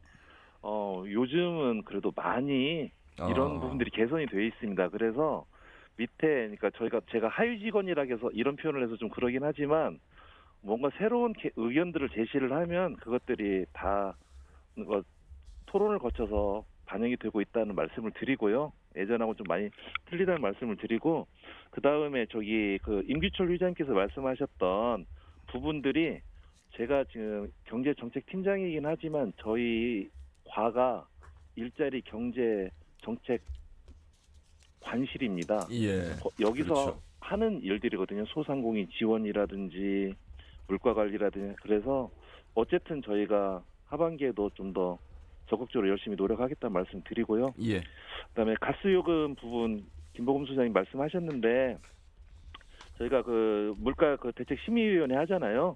요즘은 그래도 많이 이런 부분들이 개선이 되어 있습니다. 그래서 밑에 그러니까 제가 하위 직원이라 해서 이런 표현을 해서 좀 그러긴 하지만 뭔가 새로운 의견들을 제시를 하면 그것들이 다 토론을 거쳐서 반영이 되고 있다는 말씀을 드리고요. 예전하고 좀 많이 틀리다는 말씀을 드리고 그 다음에 그 임규철 위원장님께서 말씀하셨던 부분들이 제가 지금 경제정책팀장이긴 하지만 저희 과가 일자리 경제 정책 관실입니다. 예. 여기서 그렇죠. 하는 일들이거든요. 소상공인 지원이라든지 물가 관리라든지. 그래서 어쨌든 저희가 하반기에도 좀 더 적극적으로 열심히 노력하겠다는 말씀 드리고요. 예. 그다음에 가스요금 부분 김보금 소장님 말씀하셨는데 저희가 그 물가 그 대책 심의위원회 하잖아요.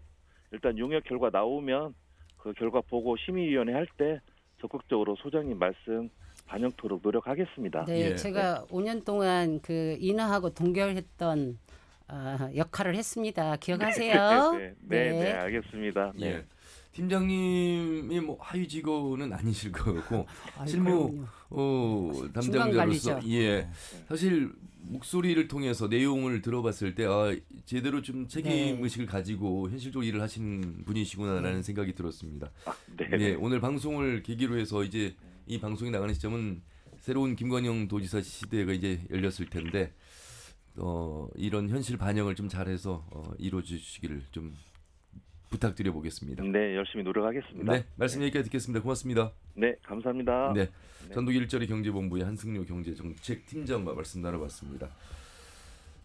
일단 용역 결과 나오면 그 결과 보고 심의위원회 할 때 적극적으로 소장님 말씀 반영토록 노력하겠습니다. 네, 예. 제가 5년 동안 그 인하하고 동결했던 역할을 했습니다. 기억하세요? 네, 알겠습니다. 네. 예. 팀장님이 뭐 하위 직원은 아니실 거고 아이, 실무 그럼요. 담당자로서 중간 예 사실 목소리를 통해서 내용을 들어봤을 때 제대로 좀 책임 네. 의식을 가지고 현실적으로 일을 하신 분이시구나라는 생각이 들었습니다. 네. 네, 오늘 방송을 계기로 해서 이제 이 방송이 나가는 시점은 새로운 김관영 도지사 시대가 이제 열렸을 텐데 이런 현실 반영을 좀 잘해서 이루어 주시기를 좀 부탁드려 보겠습니다. 네, 열심히 노력하겠습니다. 네, 말씀 여기까지 듣겠습니다. 고맙습니다. 네, 감사합니다. 네, 전북 일자리 경제본부의 한승료 경제정책팀장과 말씀 나눠봤습니다.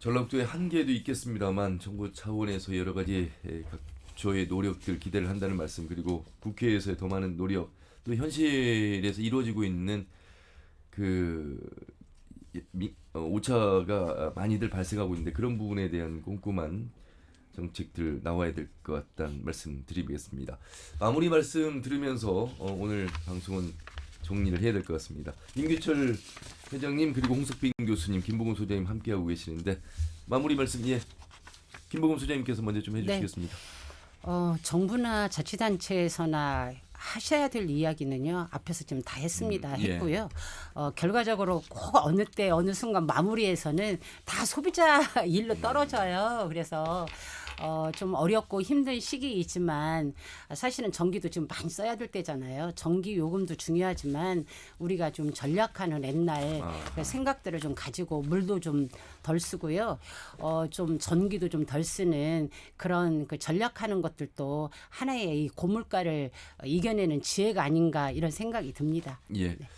전라북도의 한계도 있겠습니다만 정부 차원에서 여러 가지 각조의 노력들 기대를 한다는 말씀, 그리고 국회에서의 더 많은 노력, 또 현실에서 이루어지고 있는 오차가 많이들 발생하고 있는데 그런 부분에 대한 꼼꼼한 정책들 나와야 될 것 같다는 말씀 드리겠습니다. 마무리 말씀 들으면서 오늘 방송은 정리를 해야 될 것 같습니다. 임규철 회장님 그리고 홍석빈 교수님, 김보금 소장님 함께하고 계시는데 마무리 말씀 김보금 소장님께서 먼저 좀 해주시겠습니다. 정부나 자치단체에서나 하셔야 될 이야기는요 앞에서 지금 다 했습니다. 했고요. 결과적으로 꼭 어느 때 어느 순간 마무리에서는 다 소비자 일로 떨어져요. 그래서 좀 어렵고 힘든 시기이지만 사실은 전기도 지금 많이 써야 될 때잖아요. 전기 요금도 중요하지만 우리가 좀 전략하는 옛날 그 생각들을 좀 가지고 물도 좀 덜 쓰고요. 좀 전기도 좀 덜 쓰는 그런 그 전략하는 것들도 하나의 이 고물가를 이겨내는 지혜가 아닌가 이런 생각이 듭니다. 예. 네.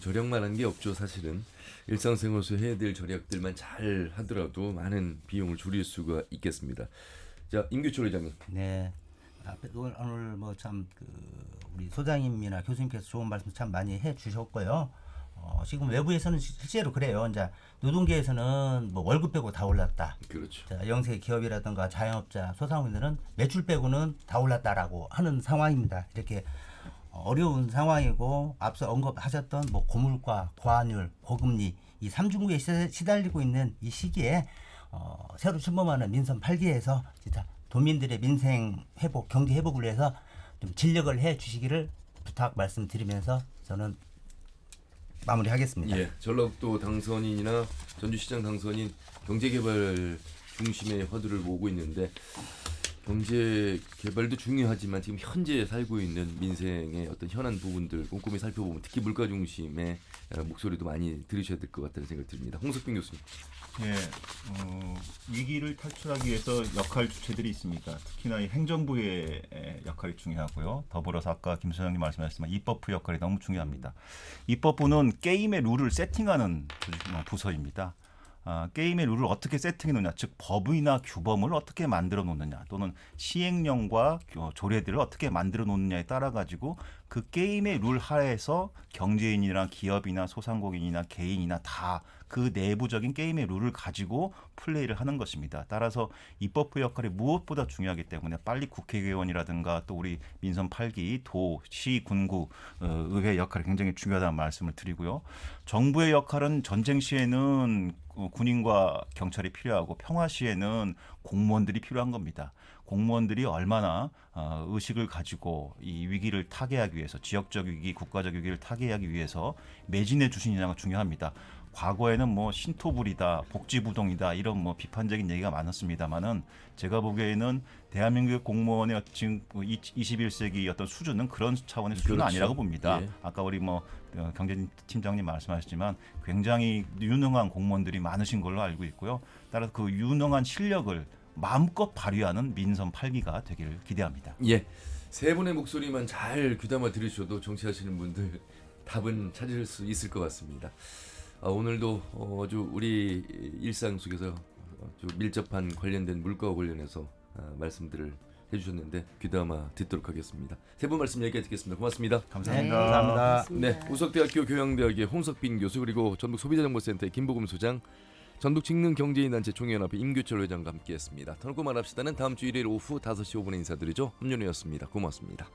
절약만 한 게 없죠. 사실은 일상생활에서 해야 될 절약들만 잘 하더라도 많은 비용을 줄일 수가 있겠습니다. 자, 임규철 회장님. 네. 오늘 뭐 참 우리 소장님이나 교수님께서 좋은 말씀 참 많이 해주셨고요. 지금 외부에서는 실제로 그래요. 이제 노동계에서는 뭐 월급 빼고 다 올랐다. 그렇죠. 자, 영세 기업이라든가 자영업자, 소상공인들은 매출 빼고는 다 올랐다라고 하는 상황입니다. 이렇게 어려운 상황이고 앞서 언급하셨던 뭐 고물가, 고환율, 고금리 이 삼중구에 시달리고 있는 이 시기에 새로 출범하는 민선 8기에서 진짜 도민들의 민생 회복, 경제 회복을 위해서 좀 진력을 해 주시기를 부탁 말씀드리면서 저는 마무리하겠습니다. 예, 전라북도 당선인이나 전주시장 당선인 경제개발 중심의 화두를 모으고 있는데 경제 개발도 중요하지만 지금 현재 살고 있는 민생의 어떤 현안 부분들 꼼꼼히 살펴보면 특히 물가 중심의 목소리도 많이 들으셔야 될 것 같다는 생각이 듭니다. 홍석빈 교수님. 예, 위기를 탈출하기 위해서 역할 주체들이 있습니다. 특히나 이 행정부의 역할이 중요하고요. 더불어서 아까 김 소장님 말씀하셨지만 입법부 역할이 너무 중요합니다. 입법부는 게임의 룰을 세팅하는 부서입니다. 게임의 룰을 어떻게 세팅해 놓느냐, 즉 법이나 규범을 어떻게 만들어 놓느냐, 또는 시행령과 조례들을 어떻게 만들어 놓느냐에 따라 가지고 그 게임의 룰 하에서 경제인이나 기업이나 소상공인이나 개인이나 다 그 내부적인 게임의 룰을 가지고 플레이를 하는 것입니다. 따라서 입법부 역할이 무엇보다 중요하기 때문에 빨리 국회의원이라든가 또 우리 민선 8기 도, 시, 군구 의회 역할이 굉장히 중요하다는 말씀을 드리고요. 정부의 역할은 전쟁 시에는 군인과 경찰이 필요하고 평화 시에는 공무원들이 필요한 겁니다. 공무원들이 얼마나 의식을 가지고 이 위기를 타개하기 위해서, 지역적 위기, 국가적 위기를 타개하기 위해서 매진해 주시느냐가 중요합니다. 과거에는 뭐 신토불이다, 복지부동이다 이런 뭐 비판적인 얘기가 많았습니다만은 제가 보기에는 대한민국 공무원의 지금 21세기 어떤 수준은 그런 차원의 수준은 그렇죠. 아니라고 봅니다. 예. 아까 우리 경제팀장님 말씀하셨지만 굉장히 유능한 공무원들이 많으신 걸로 알고 있고요. 따라서 그 유능한 실력을 마음껏 발휘하는 민선 8기가 되기를 기대합니다. 예, 세 분의 목소리만 잘 귀담아 들으셔도 정치하시는 분들 답은 찾을 수 있을 것 같습니다. 오늘도 아주 우리 일상 속에서 아주 밀접한 관련된 물가와 관련해서 말씀들을 해주셨는데 귀담아 듣도록 하겠습니다. 세 분 말씀 여기까지 듣겠습니다. 고맙습니다. 감사합니다. 네, 감사합니다. 네, 우석대학교 교양대학의 홍석빈 교수, 그리고 전북 소비자정보센터의 김보금 소장, 전북 직능경제인단체 총회연합회 임규철 회장과 함께했습니다. 털고 말합시다는 다음 주 일요일 오후 5시 5분에 인사드리죠. 함윤우였습니다. 고맙습니다.